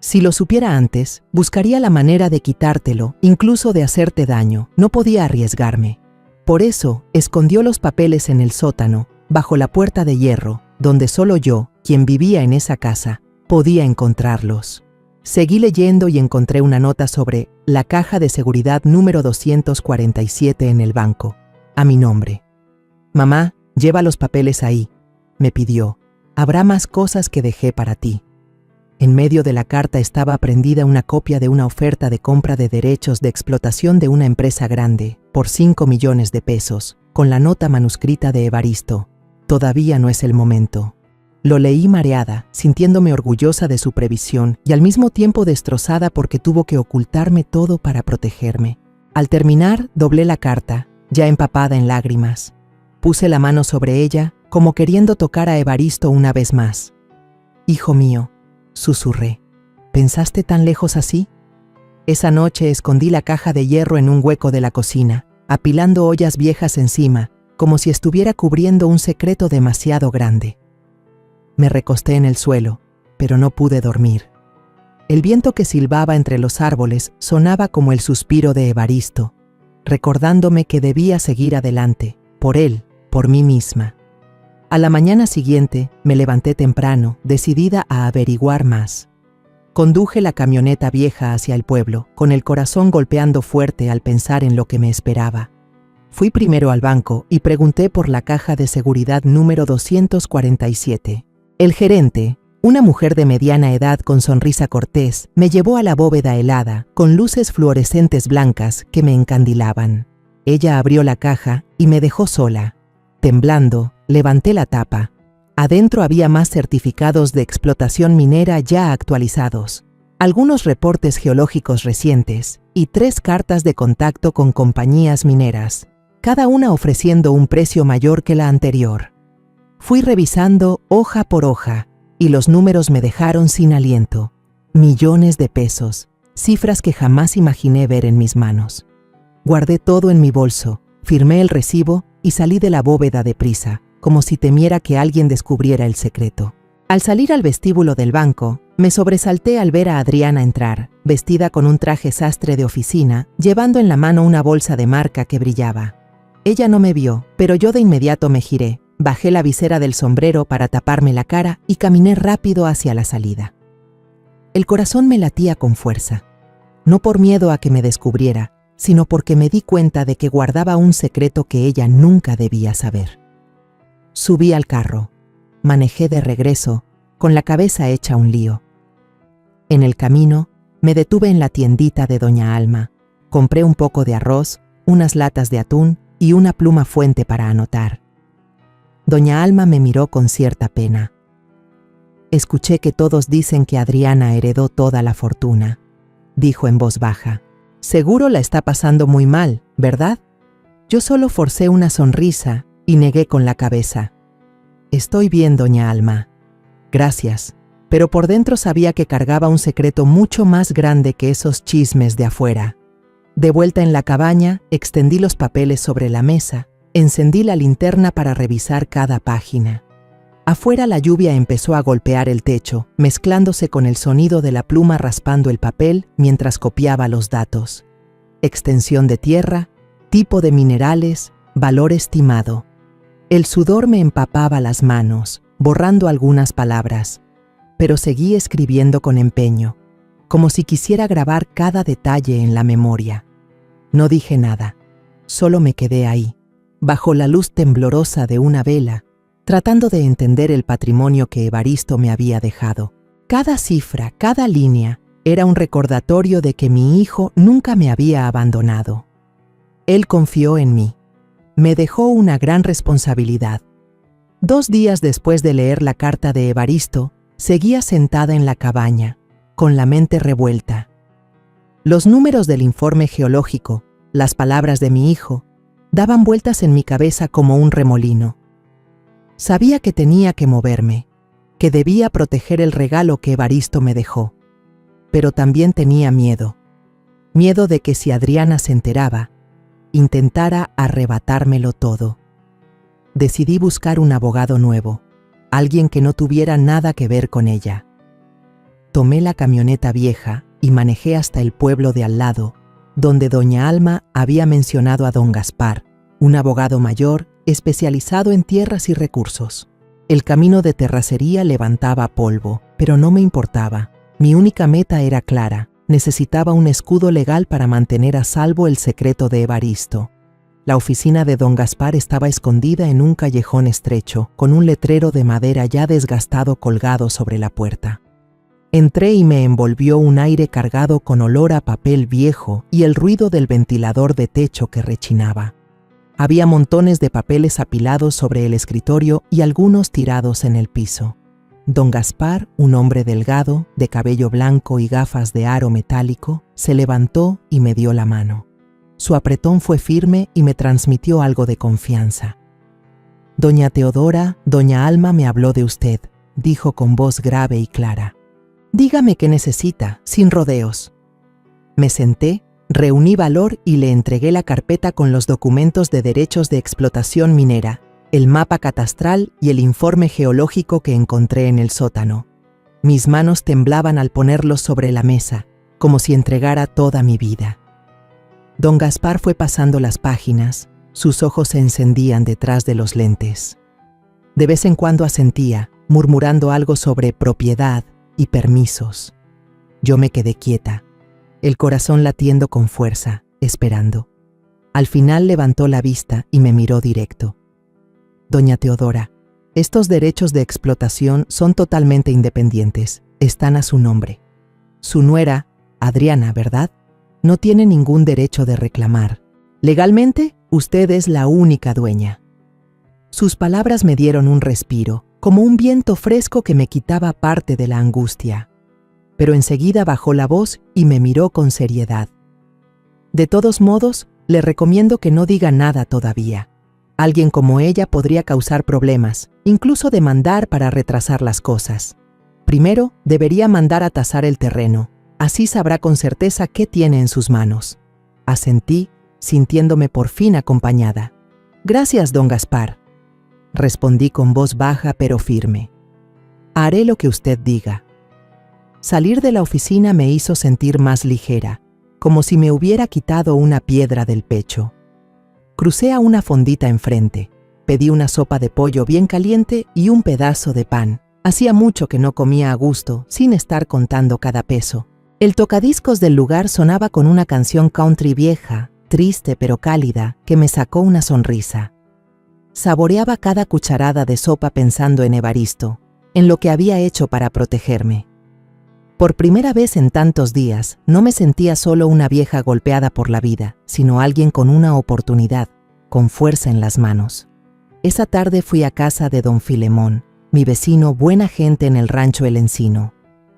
Si lo supiera antes, buscaría la manera de quitártelo, incluso de hacerte daño. No podía arriesgarme. Por eso, escondió los papeles en el sótano, bajo la puerta de hierro, donde solo yo, quien vivía en esa casa, podía encontrarlos. Seguí leyendo y encontré una nota sobre la caja de seguridad número 247 en el banco, a mi nombre. Mamá, lleva los papeles ahí, me pidió. Habrá más cosas que dejé para ti. En medio de la carta estaba prendida una copia de una oferta de compra de derechos de explotación de una empresa grande, por 5 millones de pesos, con la nota manuscrita de Evaristo. Todavía no es el momento. Lo leí mareada, sintiéndome orgullosa de su previsión y al mismo tiempo destrozada porque tuvo que ocultarme todo para protegerme. Al terminar, doblé la carta, ya empapada en lágrimas. Puse la mano sobre ella, como queriendo tocar a Evaristo una vez más. Hijo mío, susurré, ¿pensaste tan lejos así? Esa noche escondí la caja de hierro en un hueco de la cocina, apilando ollas viejas encima, como si estuviera cubriendo un secreto demasiado grande. Me recosté en el suelo, pero no pude dormir. El viento que silbaba entre los árboles sonaba como el suspiro de Evaristo, recordándome que debía seguir adelante, por él, por mí misma. A la mañana siguiente me levanté temprano, decidida a averiguar más. Conduje la camioneta vieja hacia el pueblo, con el corazón golpeando fuerte al pensar en lo que me esperaba. Fui primero al banco y pregunté por la caja de seguridad número 247. El gerente, una mujer de mediana edad con sonrisa cortés, me llevó a la bóveda helada, con luces fluorescentes blancas que me encandilaban. Ella abrió la caja y me dejó sola. Temblando, levanté la tapa. Adentro había más certificados de explotación minera ya actualizados, algunos reportes geológicos recientes y 3 cartas de contacto con compañías mineras, cada una ofreciendo un precio mayor que la anterior. Fui revisando hoja por hoja y los números me dejaron sin aliento. Millones de pesos, cifras que jamás imaginé ver en mis manos. Guardé todo en mi bolso, Firmé el recibo y salí de la bóveda deprisa, como si temiera que alguien descubriera el secreto. Al salir al vestíbulo del banco, me sobresalté al ver a Adriana entrar, vestida con un traje sastre de oficina, llevando en la mano una bolsa de marca que brillaba. Ella no me vio, pero yo de inmediato me giré, bajé la visera del sombrero para taparme la cara y caminé rápido hacia la salida. El corazón me latía con fuerza, no por miedo a que me descubriera, sino porque me di cuenta de que guardaba un secreto que ella nunca debía saber. Subí al carro, manejé de regreso, con la cabeza hecha un lío. En el camino, me detuve en la tiendita de Doña Alma, compré un poco de arroz, unas latas de atún y una pluma fuente para anotar. Doña Alma me miró con cierta pena. Escuché que todos dicen que Adriana heredó toda la fortuna, dijo en voz baja. Seguro la está pasando muy mal, ¿verdad? Yo solo forcé una sonrisa y negué con la cabeza. Estoy bien, Doña Alma. Gracias, pero por dentro sabía que cargaba un secreto mucho más grande que esos chismes de afuera. De vuelta en la cabaña, extendí los papeles sobre la mesa, encendí la linterna para revisar cada página. Afuera la lluvia empezó a golpear el techo, mezclándose con el sonido de la pluma raspando el papel mientras copiaba los datos. Extensión de tierra, tipo de minerales, valor estimado. El sudor me empapaba las manos, borrando algunas palabras, pero seguí escribiendo con empeño, como si quisiera grabar cada detalle en la memoria. No dije nada, solo me quedé ahí, bajo la luz temblorosa de una vela, tratando de entender el patrimonio que Evaristo me había dejado. Cada cifra, cada línea, era un recordatorio de que mi hijo nunca me había abandonado. Él confió en mí. Me dejó una gran responsabilidad. 2 días después de leer la carta de Evaristo, seguía sentada en la cabaña, con la mente revuelta. Los números del informe geológico, las palabras de mi hijo, daban vueltas en mi cabeza como un remolino. Sabía que tenía que moverme, que debía proteger el regalo que Evaristo me dejó, pero también tenía miedo de que si Adriana se enteraba, intentara arrebatármelo todo. Decidí buscar un abogado nuevo, alguien que no tuviera nada que ver con ella. Tomé la camioneta vieja y manejé hasta el pueblo de al lado, donde Doña Alma había mencionado a don Gaspar, un abogado mayor especializado en tierras y recursos. El camino de terracería levantaba polvo, pero no me importaba. Mi única meta era clara: necesitaba un escudo legal para mantener a salvo el secreto de Evaristo. La oficina de don Gaspar estaba escondida en un callejón estrecho, con un letrero de madera ya desgastado colgado sobre la puerta. Entré y me envolvió un aire cargado con olor a papel viejo y el ruido del ventilador de techo que rechinaba. Había montones de papeles apilados sobre el escritorio y algunos tirados en el piso. Don Gaspar, un hombre delgado, de cabello blanco y gafas de aro metálico, se levantó y me dio la mano. Su apretón fue firme y me transmitió algo de confianza. Doña Teodora, doña Alma me habló de usted, dijo con voz grave y clara. Dígame qué necesita, sin rodeos. Me senté, reuní valor y le entregué la carpeta con los documentos de derechos de explotación minera, el mapa catastral y el informe geológico que encontré en el sótano. Mis manos temblaban al ponerlos sobre la mesa, como si entregara toda mi vida. Don Gaspar fue pasando las páginas, sus ojos se encendían detrás de los lentes. De vez en cuando asentía, murmurando algo sobre propiedad y permisos. Yo me quedé quieta, el corazón latiendo con fuerza, esperando. Al final levantó la vista y me miró directo. Doña Teodora, estos derechos de explotación son totalmente independientes, están a su nombre. Su nuera, Adriana, ¿verdad? No tiene ningún derecho de reclamar. Legalmente, usted es la única dueña. Sus palabras me dieron un respiro, como un viento fresco que me quitaba parte de la angustia. Pero enseguida bajó la voz y me miró con seriedad. De todos modos, le recomiendo que no diga nada todavía. Alguien como ella podría causar problemas, incluso demandar para retrasar las cosas. Primero, debería mandar a tasar el terreno. Así sabrá con certeza qué tiene en sus manos. Asentí sintiéndome por fin acompañada. «Gracias, don Gaspar», respondí con voz baja pero firme. «Haré lo que usted diga». Salir de la oficina me hizo sentir más ligera, como si me hubiera quitado una piedra del pecho. Crucé a una fondita enfrente, pedí una sopa de pollo bien caliente y un pedazo de pan. Hacía mucho que no comía a gusto, sin estar contando cada peso. El tocadiscos del lugar sonaba con una canción country vieja, triste pero cálida, que me sacó una sonrisa. Saboreaba cada cucharada de sopa pensando en Evaristo, en lo que había hecho para protegerme. Por primera vez en tantos días, no me sentía solo una vieja golpeada por la vida, sino alguien con una oportunidad, con fuerza en las manos. Esa tarde fui a casa de don Filemón, mi vecino buena gente en el rancho El Encino.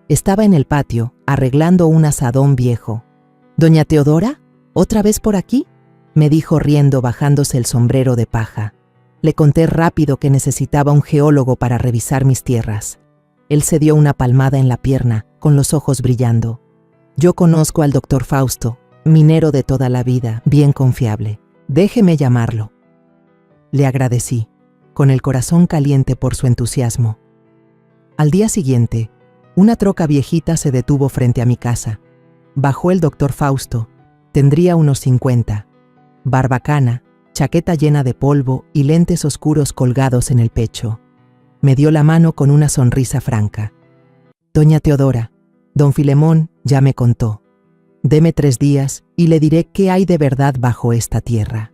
Estaba en el patio, arreglando un asadón viejo. «¿Doña Teodora? ¿Otra vez por aquí?», me dijo riendo bajándose el sombrero de paja. Le conté rápido que necesitaba un geólogo para revisar mis tierras. Él se dio una palmada en la pierna, con los ojos brillando. «Yo conozco al doctor Fausto, minero de toda la vida, bien confiable. Déjeme llamarlo». Le agradecí, con el corazón caliente por su entusiasmo. Al día siguiente, una troca viejita se detuvo frente a mi casa. Bajó el doctor Fausto, tendría unos 50, barbacana, chaqueta llena de polvo y lentes oscuros colgados en el pecho. Me dio la mano con una sonrisa franca. «Doña Teodora, don Filemón ya me contó. Deme 3 días y le diré qué hay de verdad bajo esta tierra».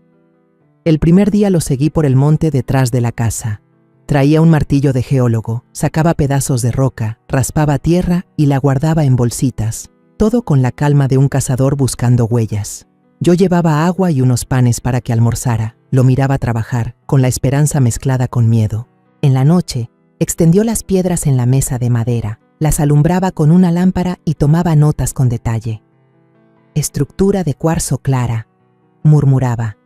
El primer día lo seguí por el monte detrás de la casa. Traía un martillo de geólogo, sacaba pedazos de roca, raspaba tierra y la guardaba en bolsitas, todo con la calma de un cazador buscando huellas. Yo llevaba agua y unos panes para que almorzara, lo miraba trabajar, con la esperanza mezclada con miedo. En la noche, extendió las piedras en la mesa de madera, las alumbraba con una lámpara y tomaba notas con detalle. «Estructura de cuarzo clara», murmuraba,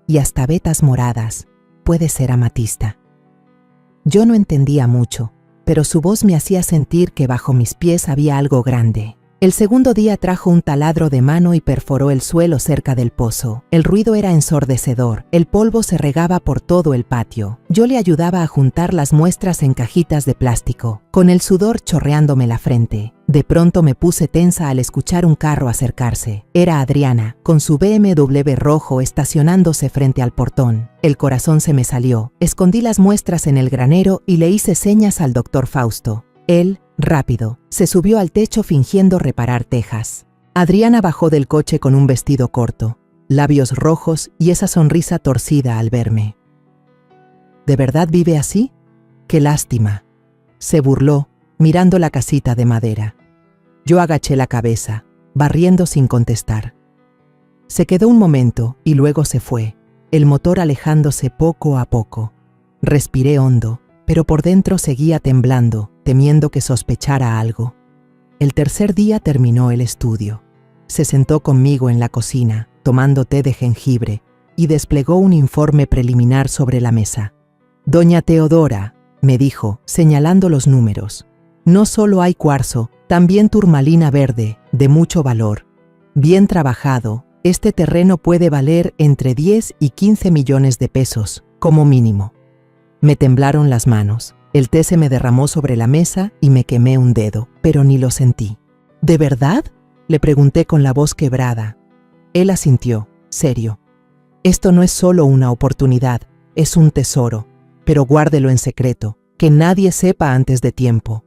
«y hasta vetas moradas, puede ser amatista». Yo no entendía mucho, pero su voz me hacía sentir que bajo mis pies había algo grande. El segundo día trajo un taladro de mano y perforó el suelo cerca del pozo. El ruido era ensordecedor, el polvo se regaba por todo el patio. Yo le ayudaba a juntar las muestras en cajitas de plástico, con el sudor chorreándome la frente. De pronto me puse tensa al escuchar un carro acercarse. Era Adriana, con su BMW rojo estacionándose frente al portón. El corazón se me salió. Escondí las muestras en el granero y le hice señas al doctor Fausto. Él, rápido, se subió al techo fingiendo reparar tejas. Adriana bajó del coche con un vestido corto, labios rojos y esa sonrisa torcida al verme. ¿De verdad vive así? ¡Qué lástima!, se burló, mirando la casita de madera. Yo agaché la cabeza, barriendo sin contestar. Se quedó un momento y luego se fue, el motor alejándose poco a poco. Respiré hondo, pero por dentro seguía temblando, temiendo que sospechara algo. El tercer día terminó el estudio. Se sentó conmigo en la cocina, tomando té de jengibre, y desplegó un informe preliminar sobre la mesa. «Doña Teodora», me dijo, señalando los números, «no solo hay cuarzo, también turmalina verde, de mucho valor. Bien trabajado, este terreno puede valer entre 10 y 15 millones de pesos, como mínimo». Me temblaron las manos. El té se me derramó sobre la mesa y me quemé un dedo, pero ni lo sentí. «¿De verdad?», le pregunté con la voz quebrada. Él asintió, serio. «Esto no es solo una oportunidad, es un tesoro, pero guárdelo en secreto, que nadie sepa antes de tiempo».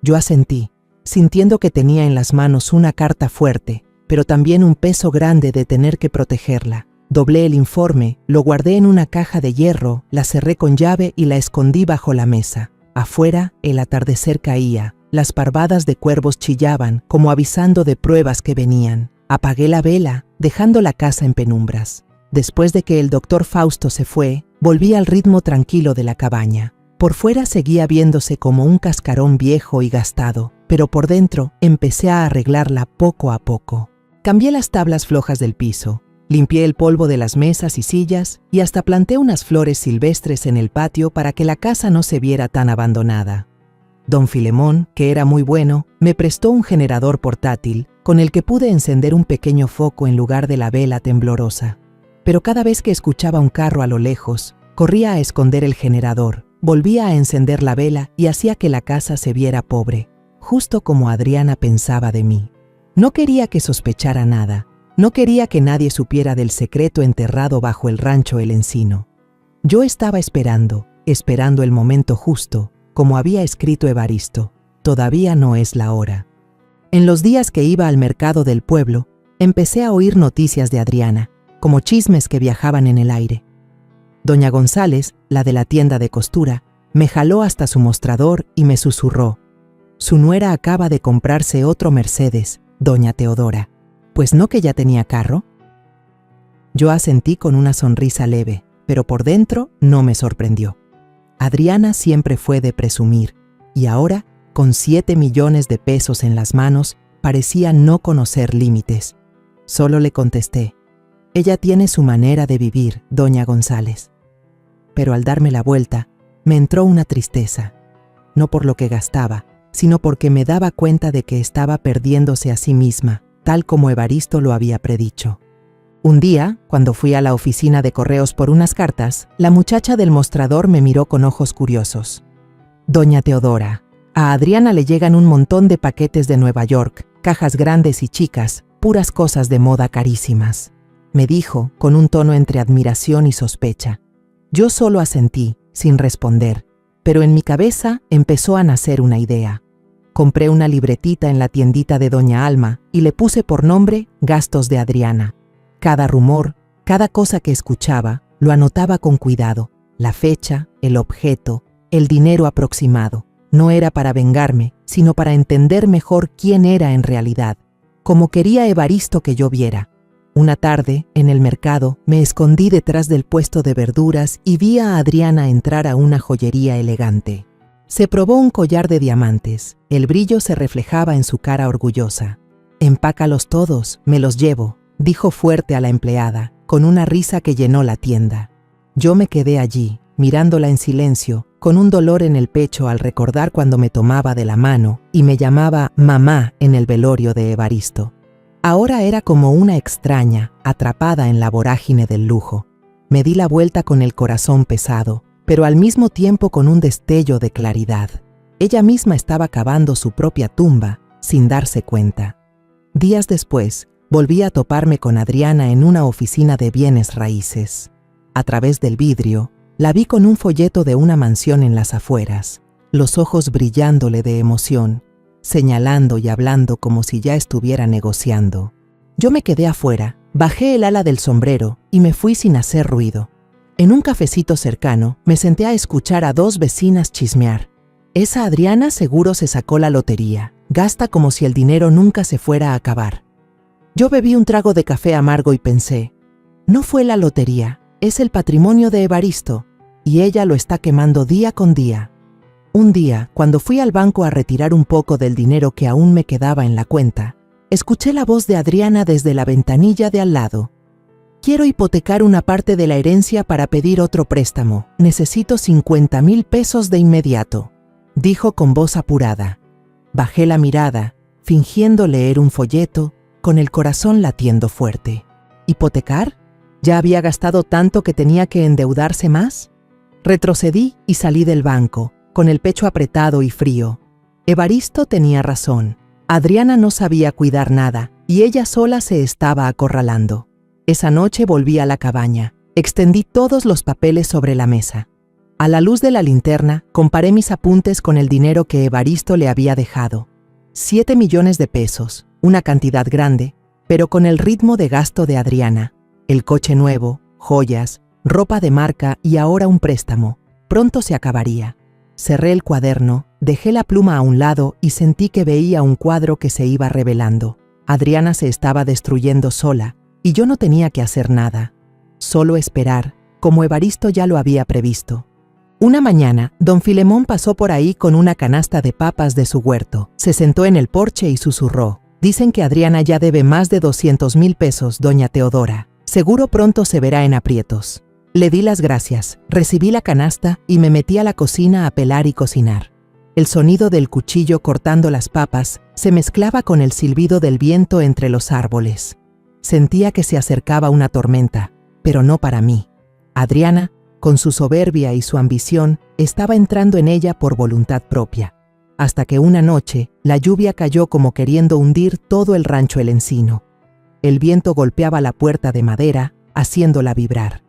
Yo asentí, sintiendo que tenía en las manos una carta fuerte, pero también un peso grande de tener que protegerla. Doblé el informe, lo guardé en una caja de hierro, la cerré con llave y la escondí bajo la mesa. Afuera, el atardecer caía, las parvadas de cuervos chillaban, como avisando de pruebas que venían. Apagué la vela, dejando la casa en penumbras. Después de que el doctor Fausto se fue, volví al ritmo tranquilo de la cabaña. Por fuera seguía viéndose como un cascarón viejo y gastado, pero por dentro empecé a arreglarla poco a poco. Cambié las tablas flojas del piso, limpié el polvo de las mesas y sillas y hasta planté unas flores silvestres en el patio para que la casa no se viera tan abandonada. Don Filemón, que era muy bueno, me prestó un generador portátil con el que pude encender un pequeño foco en lugar de la vela temblorosa. pero cada vez que escuchaba un carro a lo lejos, corría a esconder el generador, volvía a encender la vela y hacía que la casa se viera pobre, justo como Adriana pensaba de mí. No quería que sospechara nada, no quería que nadie supiera del secreto enterrado bajo el rancho El Encino. Yo estaba esperando el momento justo, como había escrito Evaristo. Todavía no es la hora. En los días que iba al mercado del pueblo, empecé a oír noticias de Adriana, como chismes que viajaban en el aire. Doña González, la de la tienda de costura, me jaló hasta su mostrador y me susurró: «Su nuera acaba de comprarse otro Mercedes, doña Teodora. ¿Pues no que ya tenía carro?». Yo asentí con una sonrisa leve, pero por dentro no me sorprendió. Adriana siempre fue de presumir, y ahora, con 7 millones de pesos en las manos, parecía no conocer límites. Solo le contesté: «Ella tiene su manera de vivir, doña González». Pero al darme la vuelta, me entró una tristeza, no por lo que gastaba, sino porque me daba cuenta de que estaba perdiéndose a sí misma, tal como Evaristo lo había predicho. Un día, cuando fui a la oficina de correos por unas cartas, la muchacha del mostrador me miró con ojos curiosos. «Doña Teodora, a Adriana le llegan un montón de paquetes de Nueva York, cajas grandes y chicas, puras cosas de moda carísimas», me dijo con un tono entre admiración y sospecha. Yo solo asentí, sin responder, pero en mi cabeza empezó a nacer una idea. Compré una libretita en la tiendita de doña Alma y le puse por nombre Gastos de Adriana. Cada rumor, cada cosa que escuchaba, lo anotaba con cuidado. La fecha, el objeto, el dinero aproximado. No era para vengarme, sino para entender mejor quién era en realidad, como quería Evaristo que yo viera. Una tarde, en el mercado, me escondí detrás del puesto de verduras y vi a Adriana entrar a una joyería elegante. Se probó un collar de diamantes. El brillo se reflejaba en su cara orgullosa. «Empácalos todos, me los llevo», dijo fuerte a la empleada, con una risa que llenó la tienda. Yo me quedé allí, mirándola en silencio, con un dolor en el pecho al recordar cuando me tomaba de la mano y me llamaba mamá en el velorio de Evaristo. Ahora era como una extraña, atrapada en la vorágine del lujo. Me di la vuelta con el corazón pesado, pero al mismo tiempo con un destello de claridad. Ella misma estaba cavando su propia tumba, sin darse cuenta. Días después, volví a toparme con Adriana en una oficina de bienes raíces. A través del vidrio, la vi con un folleto de una mansión en las afueras, los ojos brillándole de emoción, señalando y hablando como si ya estuviera negociando. Yo me quedé afuera, bajé el ala del sombrero y me fui sin hacer ruido. En un cafecito cercano, me senté a escuchar a 2 vecinas chismear. «Esa Adriana seguro se sacó la lotería, gasta como si el dinero nunca se fuera a acabar». Yo bebí un trago de café amargo y pensé: no fue la lotería, es el patrimonio de Evaristo, y ella lo está quemando día con día. Un día, cuando fui al banco a retirar un poco del dinero que aún me quedaba en la cuenta, escuché la voz de Adriana desde la ventanilla de al lado. «Quiero hipotecar una parte de la herencia para pedir otro préstamo. Necesito 50,000 pesos de inmediato», dijo con voz apurada. Bajé la mirada, fingiendo leer un folleto, con el corazón latiendo fuerte. ¿Hipotecar? ¿Ya había gastado tanto que tenía que endeudarse más? Retrocedí y salí del banco, con el pecho apretado y frío. Evaristo tenía razón. Adriana no sabía cuidar nada, y ella sola se estaba acorralando. Esa noche volví a la cabaña. Extendí todos los papeles sobre la mesa. A la luz de la linterna, comparé mis apuntes con el dinero que Evaristo le había dejado. 7 millones de pesos, una cantidad grande, pero con el ritmo de gasto de Adriana. El coche nuevo, joyas, ropa de marca y ahora un préstamo. Pronto se acabaría. Cerré el cuaderno, dejé la pluma a un lado y sentí que veía un cuadro que se iba revelando. Adriana se estaba destruyendo sola, y yo no tenía que hacer nada. Solo esperar, como Evaristo ya lo había previsto. Una mañana, don Filemón pasó por ahí con una canasta de papas de su huerto. Se sentó en el porche y susurró: «Dicen que Adriana ya debe más de 200,000 pesos, doña Teodora. Seguro pronto se verá en aprietos». Le di las gracias, recibí la canasta y me metí a la cocina a pelar y cocinar. El sonido del cuchillo cortando las papas se mezclaba con el silbido del viento entre los árboles. Sentía que se acercaba una tormenta, pero no para mí. Adriana, con su soberbia y su ambición, estaba entrando en ella por voluntad propia, hasta que una noche la lluvia cayó como queriendo hundir todo el rancho El Encino. El viento golpeaba la puerta de madera, haciéndola vibrar.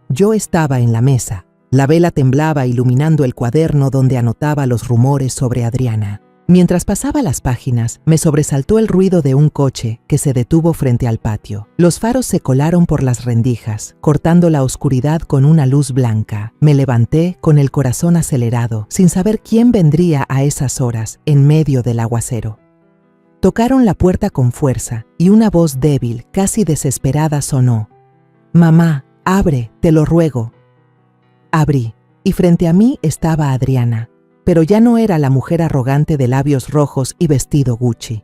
Yo estaba en la mesa. La vela temblaba iluminando el cuaderno donde anotaba los rumores sobre Adriana. Mientras pasaba las páginas, me sobresaltó el ruido de un coche que se detuvo frente al patio. Los faros se colaron por las rendijas, cortando la oscuridad con una luz blanca. Me levanté con el corazón acelerado, sin saber quién vendría a esas horas, en medio del aguacero. Tocaron la puerta con fuerza y una voz débil, casi desesperada, sonó. «Mamá, abre, te lo ruego». Abrí, y frente a mí estaba Adriana, pero ya no era la mujer arrogante de labios rojos y vestido Gucci.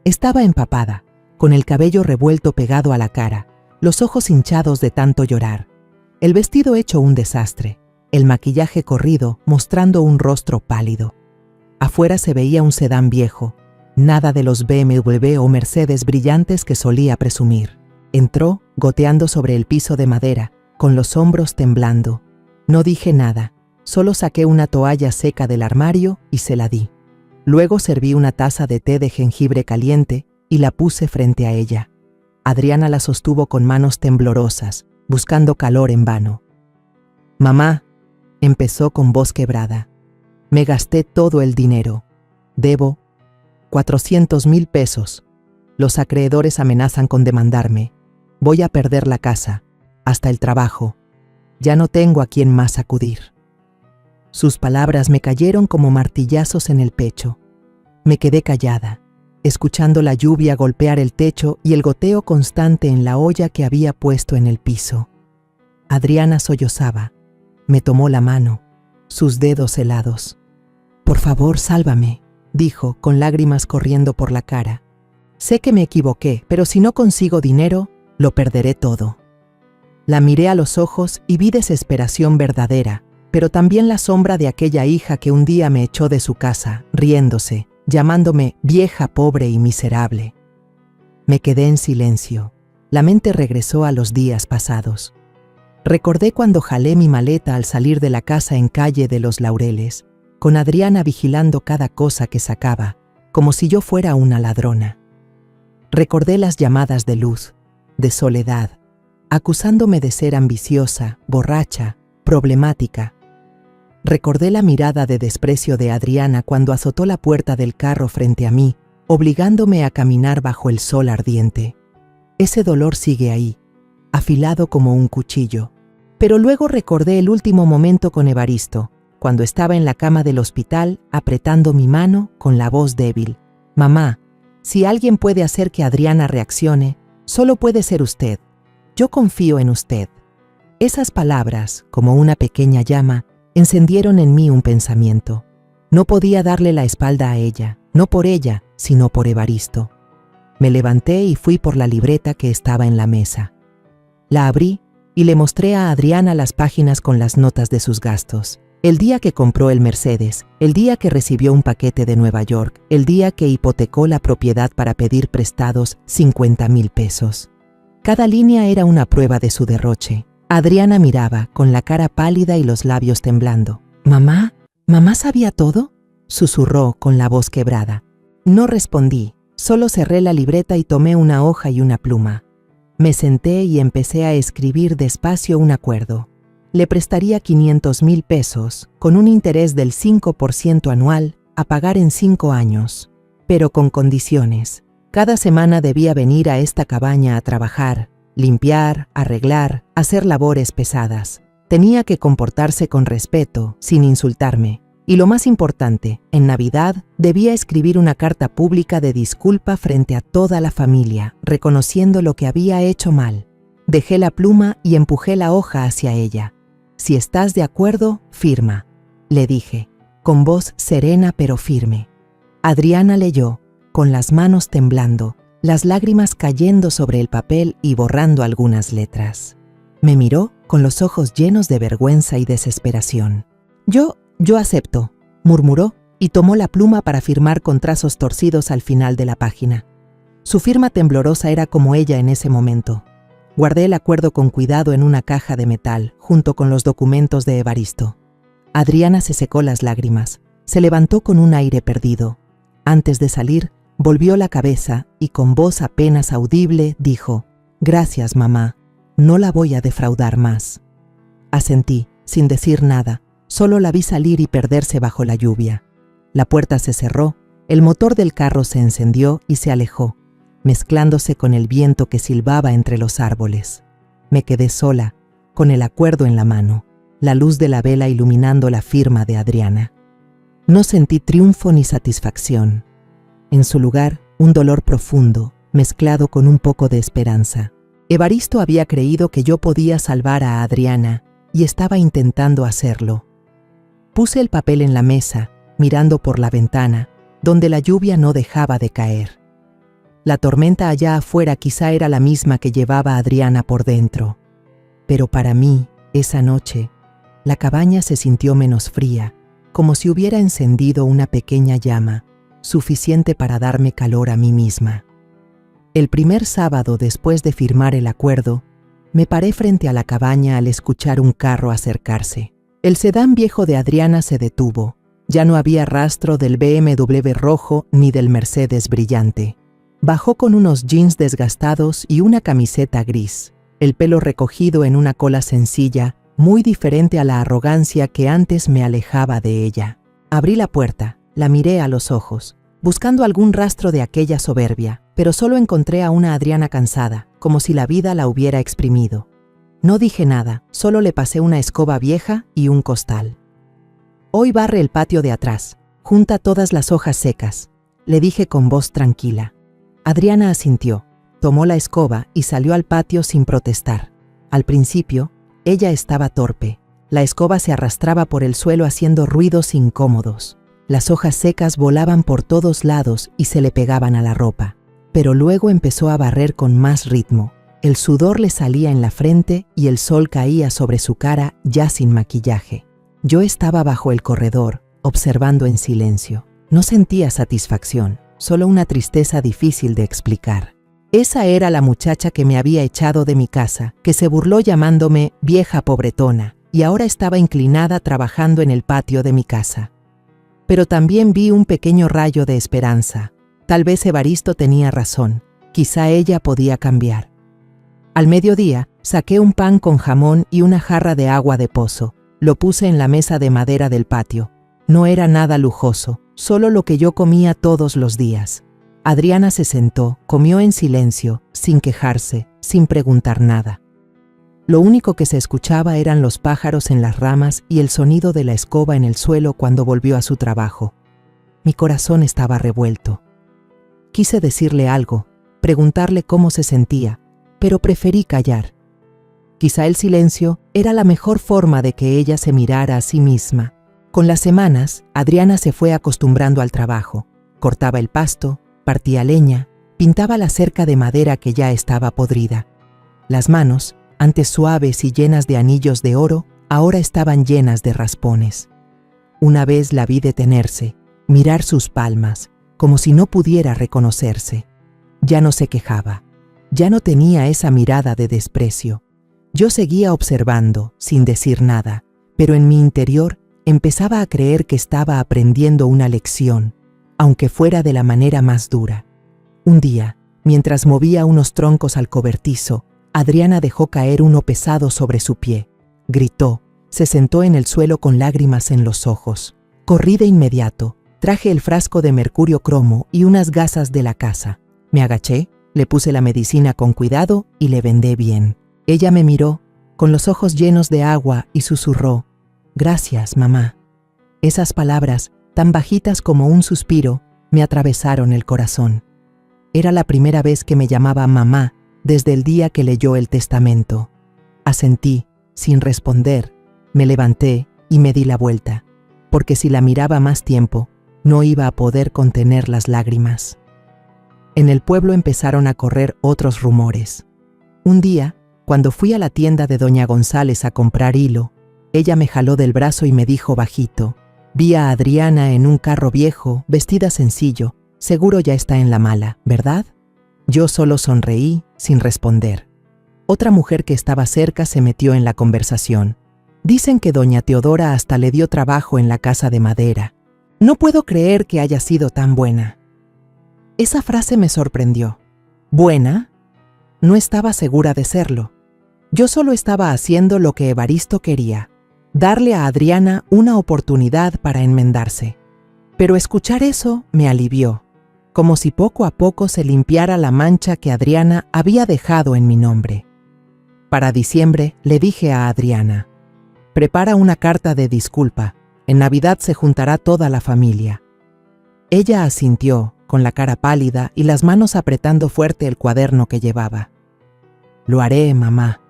Estaba empapada, con el cabello revuelto pegado a la cara, los ojos hinchados de tanto llorar, el vestido hecho un desastre, el maquillaje corrido mostrando un rostro pálido. Afuera se veía un sedán viejo, nada de los BMW o Mercedes brillantes que solía presumir. Entró, goteando sobre el piso de madera, con los hombros temblando. No dije nada, solo saqué una toalla seca del armario y se la di. Luego serví una taza de té de jengibre caliente y la puse frente a ella. Adriana la sostuvo con manos temblorosas, buscando calor en vano. «Mamá», empezó con voz quebrada, «me gasté todo el dinero. Debo 400,000 pesos. Los acreedores amenazan con demandarme. Voy a perder la casa, hasta el trabajo. Ya no tengo a quién más acudir». Sus palabras me cayeron como martillazos en el pecho. Me quedé callada, escuchando la lluvia golpear el techo y el goteo constante en la olla que había puesto en el piso. Adriana sollozaba. Me tomó la mano, sus dedos helados. «Por favor, sálvame», dijo, con lágrimas corriendo por la cara. «Sé que me equivoqué, pero si no consigo dinero, lo perderé todo». La miré a los ojos y vi desesperación verdadera, pero también la sombra de aquella hija que un día me echó de su casa, riéndose, llamándome vieja, pobre y miserable. Me quedé en silencio. La mente regresó a los días pasados. Recordé cuando jalé mi maleta al salir de la casa en Calle de los Laureles, con Adriana vigilando cada cosa que sacaba, como si yo fuera una ladrona. Recordé las llamadas de Luz, de Soledad, acusándome de ser ambiciosa, borracha, problemática. Recordé la mirada de desprecio de Adriana cuando azotó la puerta del carro frente a mí, obligándome a caminar bajo el sol ardiente. Ese dolor sigue ahí, afilado como un cuchillo. Pero luego recordé el último momento con Evaristo, cuando estaba en la cama del hospital apretando mi mano con la voz débil. «Mamá, si alguien puede hacer que Adriana reaccione, solo puede ser usted. Yo confío en usted». Esas palabras, como una pequeña llama, encendieron en mí un pensamiento. No podía darle la espalda a ella, no por ella, sino por Evaristo. Me levanté y fui por la libreta que estaba en la mesa. La abrí y le mostré a Adriana las páginas con las notas de sus gastos. El día que compró el Mercedes, el día que recibió un paquete de Nueva York, el día que hipotecó la propiedad para pedir prestados 50,000 pesos. Cada línea era una prueba de su derroche. Adriana miraba, con la cara pálida y los labios temblando. «¿Mamá? ¿Mamá sabía todo?», susurró con la voz quebrada. No respondí, solo cerré la libreta y tomé una hoja y una pluma. Me senté y empecé a escribir despacio un acuerdo. Le prestaría 500,000 pesos, con un interés del 5% anual, a pagar en 5 años, pero con condiciones. Cada semana debía venir a esta cabaña a trabajar, limpiar, arreglar, hacer labores pesadas. Tenía que comportarse con respeto, sin insultarme. Y lo más importante, en Navidad debía escribir una carta pública de disculpa frente a toda la familia, reconociendo lo que había hecho mal. Dejé la pluma y empujé la hoja hacia ella. «Si estás de acuerdo, firma», le dije, con voz serena pero firme. Adriana leyó, con las manos temblando, las lágrimas cayendo sobre el papel y borrando algunas letras. Me miró con los ojos llenos de vergüenza y desesperación. Yo acepto», murmuró y tomó la pluma para firmar con trazos torcidos al final de la página. Su firma temblorosa era como ella en ese momento. Guardé el acuerdo con cuidado en una caja de metal, junto con los documentos de Evaristo. Adriana se secó las lágrimas, se levantó con un aire perdido. Antes de salir, volvió la cabeza y con voz apenas audible dijo: «Gracias, mamá, no la voy a defraudar más». Asentí, sin decir nada, solo la vi salir y perderse bajo la lluvia. La puerta se cerró, el motor del carro se encendió y se alejó, mezclándose con el viento que silbaba entre los árboles. Me quedé sola, con el acuerdo en la mano, la luz de la vela iluminando la firma de Adriana. No sentí triunfo ni satisfacción. En su lugar, un dolor profundo, mezclado con un poco de esperanza. Evaristo había creído que yo podía salvar a Adriana y estaba intentando hacerlo. Puse el papel en la mesa, mirando por la ventana, donde la lluvia no dejaba de caer. La tormenta allá afuera quizá era la misma que llevaba a Adriana por dentro. Pero para mí, esa noche, la cabaña se sintió menos fría, como si hubiera encendido una pequeña llama, suficiente para darme calor a mí misma. El primer sábado después de firmar el acuerdo, me paré frente a la cabaña al escuchar un carro acercarse. El sedán viejo de Adriana se detuvo. Ya no había rastro del BMW rojo ni del Mercedes brillante. Bajó con unos jeans desgastados y una camiseta gris, el pelo recogido en una cola sencilla, muy diferente a la arrogancia que antes me alejaba de ella. Abrí la puerta, la miré a los ojos, buscando algún rastro de aquella soberbia, pero solo encontré a una Adriana cansada, como si la vida la hubiera exprimido. No dije nada, solo le pasé una escoba vieja y un costal. «Hoy barre el patio de atrás, junta todas las hojas secas», le dije con voz tranquila. Adriana asintió, tomó la escoba y salió al patio sin protestar. Al principio, ella estaba torpe. La escoba se arrastraba por el suelo haciendo ruidos incómodos. Las hojas secas volaban por todos lados y se le pegaban a la ropa. Pero luego empezó a barrer con más ritmo. El sudor le salía en la frente y el sol caía sobre su cara ya sin maquillaje. Yo estaba bajo el corredor, observando en silencio. No sentía satisfacción, solo una tristeza difícil de explicar. Esa era la muchacha que me había echado de mi casa, que se burló llamándome vieja pobretona, y ahora estaba inclinada trabajando en el patio de mi casa. Pero también vi un pequeño rayo de esperanza. Tal vez Evaristo tenía razón, quizá ella podía cambiar. Al mediodía, saqué un pan con jamón y una jarra de agua de pozo. Lo puse en la mesa de madera del patio. No era nada lujoso, solo lo que yo comía todos los días. Adriana se sentó, comió en silencio, sin quejarse, sin preguntar nada. Lo único que se escuchaba eran los pájaros en las ramas y el sonido de la escoba en el suelo cuando volvió a su trabajo. Mi corazón estaba revuelto. Quise decirle algo, preguntarle cómo se sentía, pero preferí callar. Quizá el silencio era la mejor forma de que ella se mirara a sí misma. Con las semanas, Adriana se fue acostumbrando al trabajo. Cortaba el pasto, partía leña, pintaba la cerca de madera que ya estaba podrida. Las manos, antes suaves y llenas de anillos de oro, ahora estaban llenas de raspones. Una vez la vi detenerse, mirar sus palmas, como si no pudiera reconocerse. Ya no se quejaba, ya no tenía esa mirada de desprecio. Yo seguía observando, sin decir nada, pero en mi interior empezaba a creer que estaba aprendiendo una lección, aunque fuera de la manera más dura. Un día, mientras movía unos troncos al cobertizo, Adriana dejó caer uno pesado sobre su pie. Gritó, se sentó en el suelo con lágrimas en los ojos. Corrí de inmediato, traje el frasco de mercurio cromo y unas gasas de la casa. Me agaché, le puse la medicina con cuidado y le vendé bien. Ella me miró, con los ojos llenos de agua, y susurró: «Gracias, mamá». Esas palabras, tan bajitas como un suspiro, me atravesaron el corazón. Era la primera vez que me llamaba mamá desde el día que leyó el testamento. Asentí, sin responder, me levanté y me di la vuelta, porque si la miraba más tiempo, no iba a poder contener las lágrimas. En el pueblo empezaron a correr otros rumores. Un día, cuando fui a la tienda de doña González a comprar hilo, ella me jaló del brazo y me dijo bajito: «Vi a Adriana en un carro viejo, vestida sencillo, seguro ya está en la mala, ¿verdad?». Yo solo sonreí, sin responder. Otra mujer que estaba cerca se metió en la conversación. Dicen que doña Teodora hasta le dio trabajo en la casa de madera. No puedo creer que haya sido tan buena. Esa frase me sorprendió. ¿Buena? No estaba segura de serlo. Yo solo estaba haciendo lo que Evaristo quería, darle a Adriana una oportunidad para enmendarse. Pero escuchar eso me alivió, como si poco a poco se limpiara la mancha que Adriana había dejado en mi nombre. Para diciembre le dije a Adriana: prepara una carta de disculpa, en Navidad se juntará toda la familia. Ella asintió, con la cara pálida y las manos apretando fuerte el cuaderno que llevaba. Lo haré, mamá,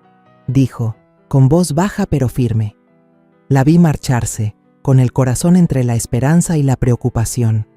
dijo, con voz baja pero firme. La vi marcharse, con el corazón entre la esperanza y la preocupación.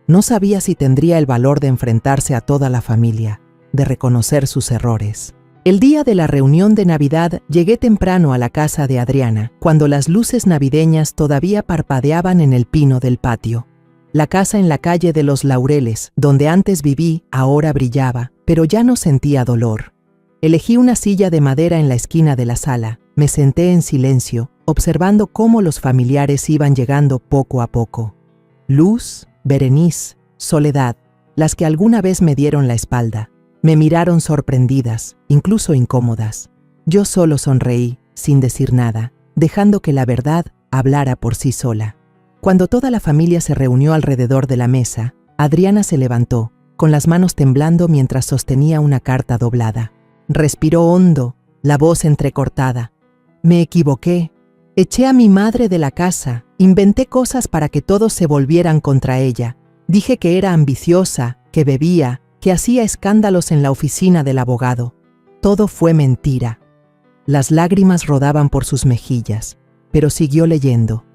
No sabía si tendría el valor de enfrentarse a toda la familia, de reconocer sus errores. El día de la reunión de Navidad llegué temprano a la casa de Adriana, cuando las luces navideñas todavía parpadeaban en el pino del patio. La casa en la calle de los Laureles, donde antes viví, ahora brillaba, pero ya no sentía dolor. Elegí una silla de madera en la esquina de la sala, me senté en silencio, observando cómo los familiares iban llegando poco a poco. Luz, Berenice, Soledad, las que alguna vez me dieron la espalda, me miraron sorprendidas, incluso incómodas. Yo solo sonreí, sin decir nada, dejando que la verdad hablara por sí sola. Cuando toda la familia se reunió alrededor de la mesa, Adriana se levantó, con las manos temblando mientras sostenía una carta doblada. Respiró hondo, la voz entrecortada. Me equivoqué. Eché a mi madre de la casa, inventé cosas para que todos se volvieran contra ella. Dije que era ambiciosa, que bebía, que hacía escándalos en la oficina del abogado. Todo fue mentira. Las lágrimas rodaban por sus mejillas, pero siguió leyendo,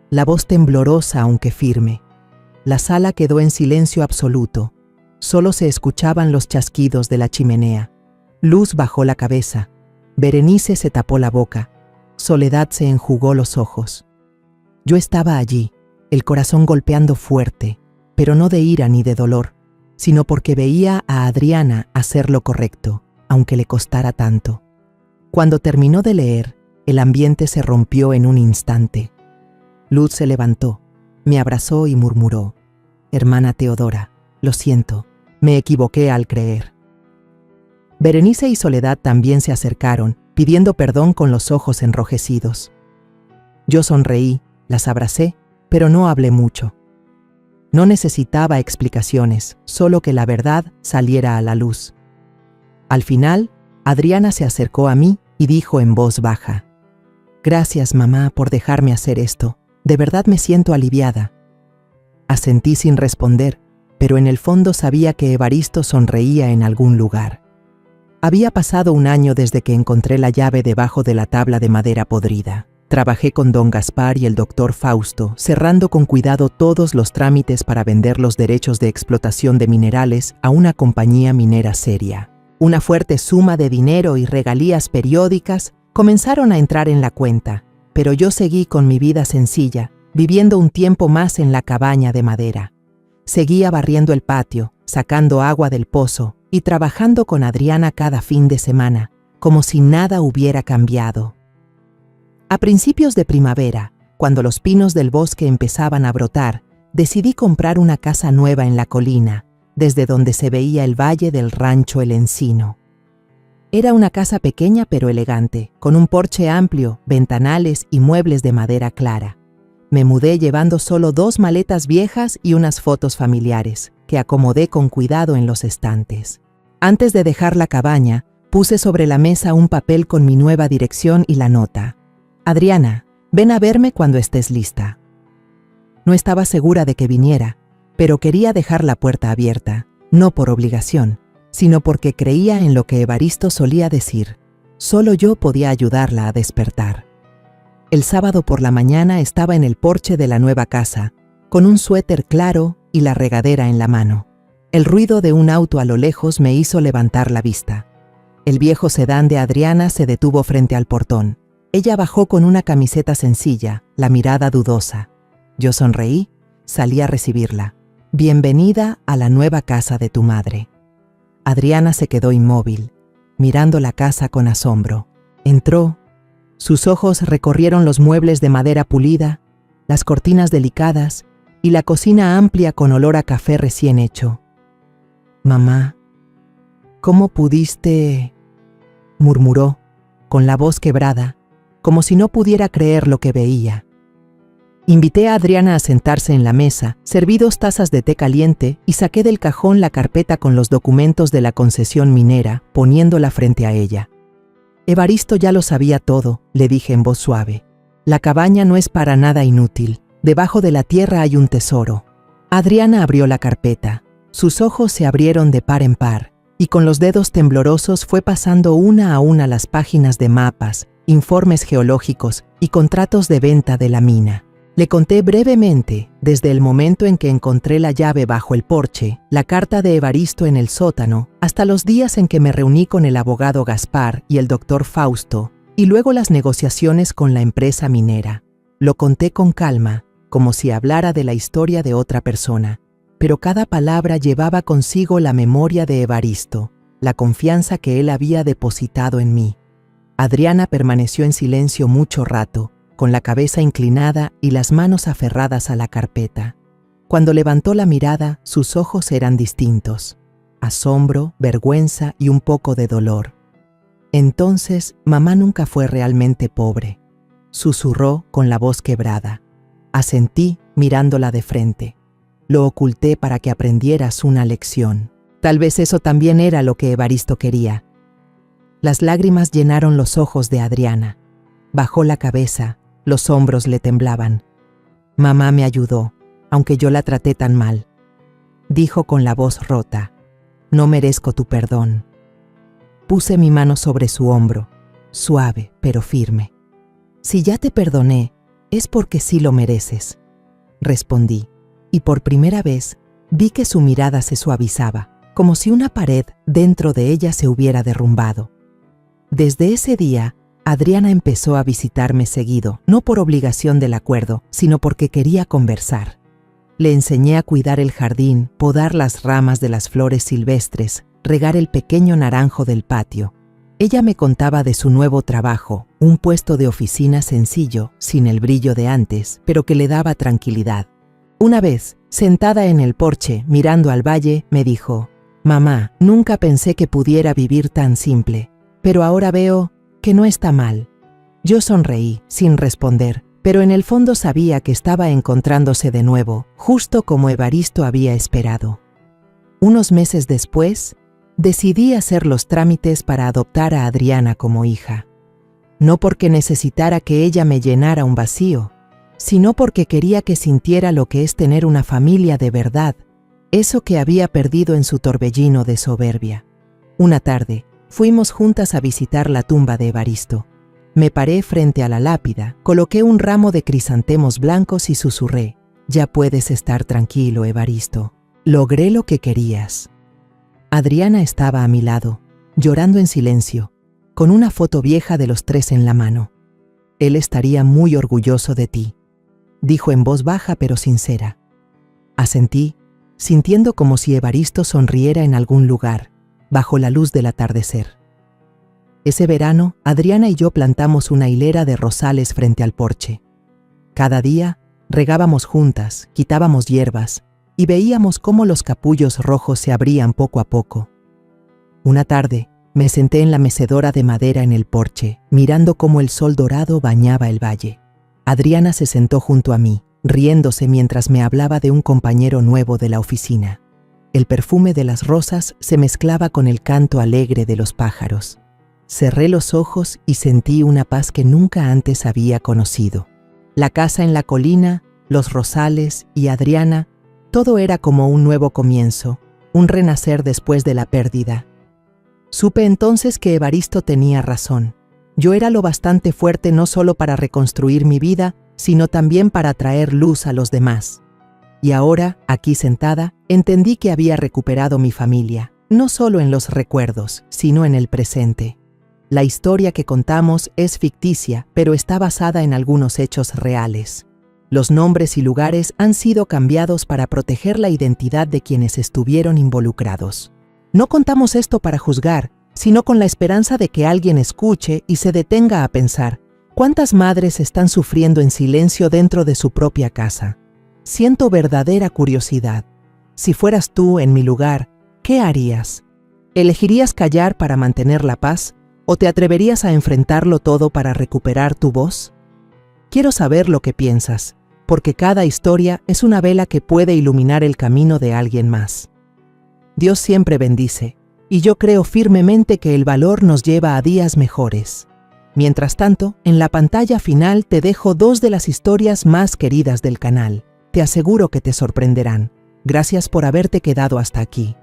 la voz temblorosa aunque firme. La sala quedó en silencio absoluto. Solo se escuchaban los chasquidos de la chimenea. Luz bajó la cabeza. Berenice se tapó la boca. Soledad se enjugó los ojos. Yo estaba allí, el corazón golpeando fuerte, pero no de ira ni de dolor, sino porque veía a Adriana hacer lo correcto, aunque le costara tanto. Cuando terminó de leer, el ambiente se rompió en un instante. Luz se levantó, me abrazó y murmuró: hermana Teodora, lo siento, me equivoqué al creer. Berenice y Soledad también se acercaron, pidiendo perdón con los ojos enrojecidos. Yo sonreí, las abracé, pero no hablé mucho. No necesitaba explicaciones, solo que la verdad saliera a la luz. Al final, Adriana se acercó a mí y dijo en voz baja: gracias, mamá, por dejarme hacer esto. De verdad me siento aliviada. Asentí sin responder, pero en el fondo sabía que Evaristo sonreía en algún lugar. Había pasado un año desde que encontré la llave debajo de la tabla de madera podrida. Trabajé con don Gaspar y el doctor Fausto, cerrando con cuidado todos los trámites para vender los derechos de explotación de minerales a una compañía minera seria. Una fuerte suma de dinero y regalías periódicas comenzaron a entrar en la cuenta, pero yo seguí con mi vida sencilla, viviendo un tiempo más en la cabaña de madera. Seguía barriendo el patio, sacando agua del pozo y trabajando con Adriana cada fin de semana, como si nada hubiera cambiado. A principios de primavera, cuando los pinos del bosque empezaban a brotar, decidí comprar una casa nueva en la colina, desde donde se veía el valle del rancho El Encino. Era una casa pequeña pero elegante, con un porche amplio, ventanales y muebles de madera clara. Me mudé llevando solo 2 maletas viejas y unas fotos familiares, que acomodé con cuidado en los estantes. Antes de dejar la cabaña, puse sobre la mesa un papel con mi nueva dirección y la nota: Adriana, ven a verme cuando estés lista. No estaba segura de que viniera, pero quería dejar la puerta abierta, no por obligación, sino porque creía en lo que Evaristo solía decir: solo yo podía ayudarla a despertar. El sábado por la mañana estaba en el porche de la nueva casa, con un suéter claro y la regadera en la mano. El ruido de un auto a lo lejos me hizo levantar la vista. El viejo sedán de Adriana se detuvo frente al portón. Ella bajó con una camiseta sencilla, la mirada dudosa. Yo sonreí, salí a recibirla. Bienvenida a la nueva casa de tu madre. Adriana se quedó inmóvil. mirando la casa con asombro. Entró. Sus ojos recorrieron los muebles de madera pulida, las cortinas delicadas y la cocina amplia con olor a café recién hecho. «Mamá, ¿cómo pudiste?», murmuró, con la voz quebrada, como si no pudiera creer lo que veía. Invité a Adriana a sentarse en la mesa, serví 2 tazas de té caliente y saqué del cajón la carpeta con los documentos de la concesión minera, poniéndola frente a ella. «Evaristo ya lo sabía todo», le dije en voz suave. «La cabaña no es para nada inútil. Debajo de la tierra hay un tesoro». Adriana abrió la carpeta. Sus ojos se abrieron de par en par, y con los dedos temblorosos fue pasando una a una las páginas de mapas, informes geológicos y contratos de venta de la mina. Le conté brevemente, desde el momento en que encontré la llave bajo el porche, la carta de Evaristo en el sótano, hasta los días en que me reuní con el abogado Gaspar y el doctor Fausto, y luego las negociaciones con la empresa minera. Lo conté con calma, como si hablara de la historia de otra persona, pero cada palabra llevaba consigo la memoria de Evaristo, la confianza que él había depositado en mí. Adriana permaneció en silencio mucho rato, con la cabeza inclinada y las manos aferradas a la carpeta. Cuando levantó la mirada, sus ojos eran distintos: asombro, vergüenza y un poco de dolor. «Entonces, mamá nunca fue realmente pobre», susurró con la voz quebrada. Asentí mirándola de frente. «Lo oculté para que aprendieras una lección». Tal vez eso también era lo que Evaristo quería. Las lágrimas llenaron los ojos de Adriana. Bajó la cabeza, los hombros le temblaban. «Mamá me ayudó, aunque yo la traté tan mal», dijo con la voz rota. «No merezco tu perdón». Puse mi mano sobre su hombro, suave pero firme. «Si ya te perdoné, es porque sí lo mereces», respondí, y por primera vez vi que su mirada se suavizaba, como si una pared dentro de ella se hubiera derrumbado. Desde ese día, Adriana empezó a visitarme seguido, no por obligación del acuerdo, sino porque quería conversar. Le enseñé a cuidar el jardín, podar las ramas de las flores silvestres, regar el pequeño naranjo del patio. Ella me contaba de su nuevo trabajo, un puesto de oficina sencillo, sin el brillo de antes, pero que le daba tranquilidad. Una vez, sentada en el porche, mirando al valle, me dijo: «Mamá, nunca pensé que pudiera vivir tan simple, pero ahora veo que no está mal». Yo sonreí, sin responder, pero en el fondo sabía que estaba encontrándose de nuevo, justo como Evaristo había esperado. Unos meses después, decidí hacer los trámites para adoptar a Adriana como hija. No porque necesitara que ella me llenara un vacío, sino porque quería que sintiera lo que es tener una familia de verdad, eso que había perdido en su torbellino de soberbia. Una tarde, fuimos juntas a visitar la tumba de Evaristo. Me paré frente a la lápida, coloqué un ramo de crisantemos blancos y susurré: «Ya puedes estar tranquilo, Evaristo. Logré lo que querías». Adriana estaba a mi lado, llorando en silencio, con una foto vieja de los 3 en la mano. «Él estaría muy orgulloso de ti», dijo en voz baja pero sincera. Asentí, sintiendo como si Evaristo sonriera en algún lugar, bajo la luz del atardecer. Ese verano, Adriana y yo plantamos una hilera de rosales frente al porche. Cada día, regábamos juntas, quitábamos hierbas, y veíamos cómo los capullos rojos se abrían poco a poco. Una tarde, me senté en la mecedora de madera en el porche, mirando cómo el sol dorado bañaba el valle. Adriana se sentó junto a mí, riéndose mientras me hablaba de un compañero nuevo de la oficina. El perfume de las rosas se mezclaba con el canto alegre de los pájaros. Cerré los ojos y sentí una paz que nunca antes había conocido. La casa en la colina, los rosales y Adriana, todo era como un nuevo comienzo, un renacer después de la pérdida. Supe entonces que Evaristo tenía razón. Yo era lo bastante fuerte no solo para reconstruir mi vida, sino también para traer luz a los demás. Y ahora, aquí sentada, entendí que había recuperado mi familia, no solo en los recuerdos, sino en el presente. La historia que contamos es ficticia, pero está basada en algunos hechos reales. Los nombres y lugares han sido cambiados para proteger la identidad de quienes estuvieron involucrados. No contamos esto para juzgar, sino con la esperanza de que alguien escuche y se detenga a pensar, ¿cuántas madres están sufriendo en silencio dentro de su propia casa? Siento verdadera curiosidad. Si fueras tú en mi lugar, ¿qué harías? ¿Elegirías callar para mantener la paz o te atreverías a enfrentarlo todo para recuperar tu voz? Quiero saber lo que piensas, porque cada historia es una vela que puede iluminar el camino de alguien más. Dios siempre bendice, y yo creo firmemente que el valor nos lleva a días mejores. Mientras tanto, en la pantalla final te dejo 2 de las historias más queridas del canal. Te aseguro que te sorprenderán. Gracias por haberte quedado hasta aquí.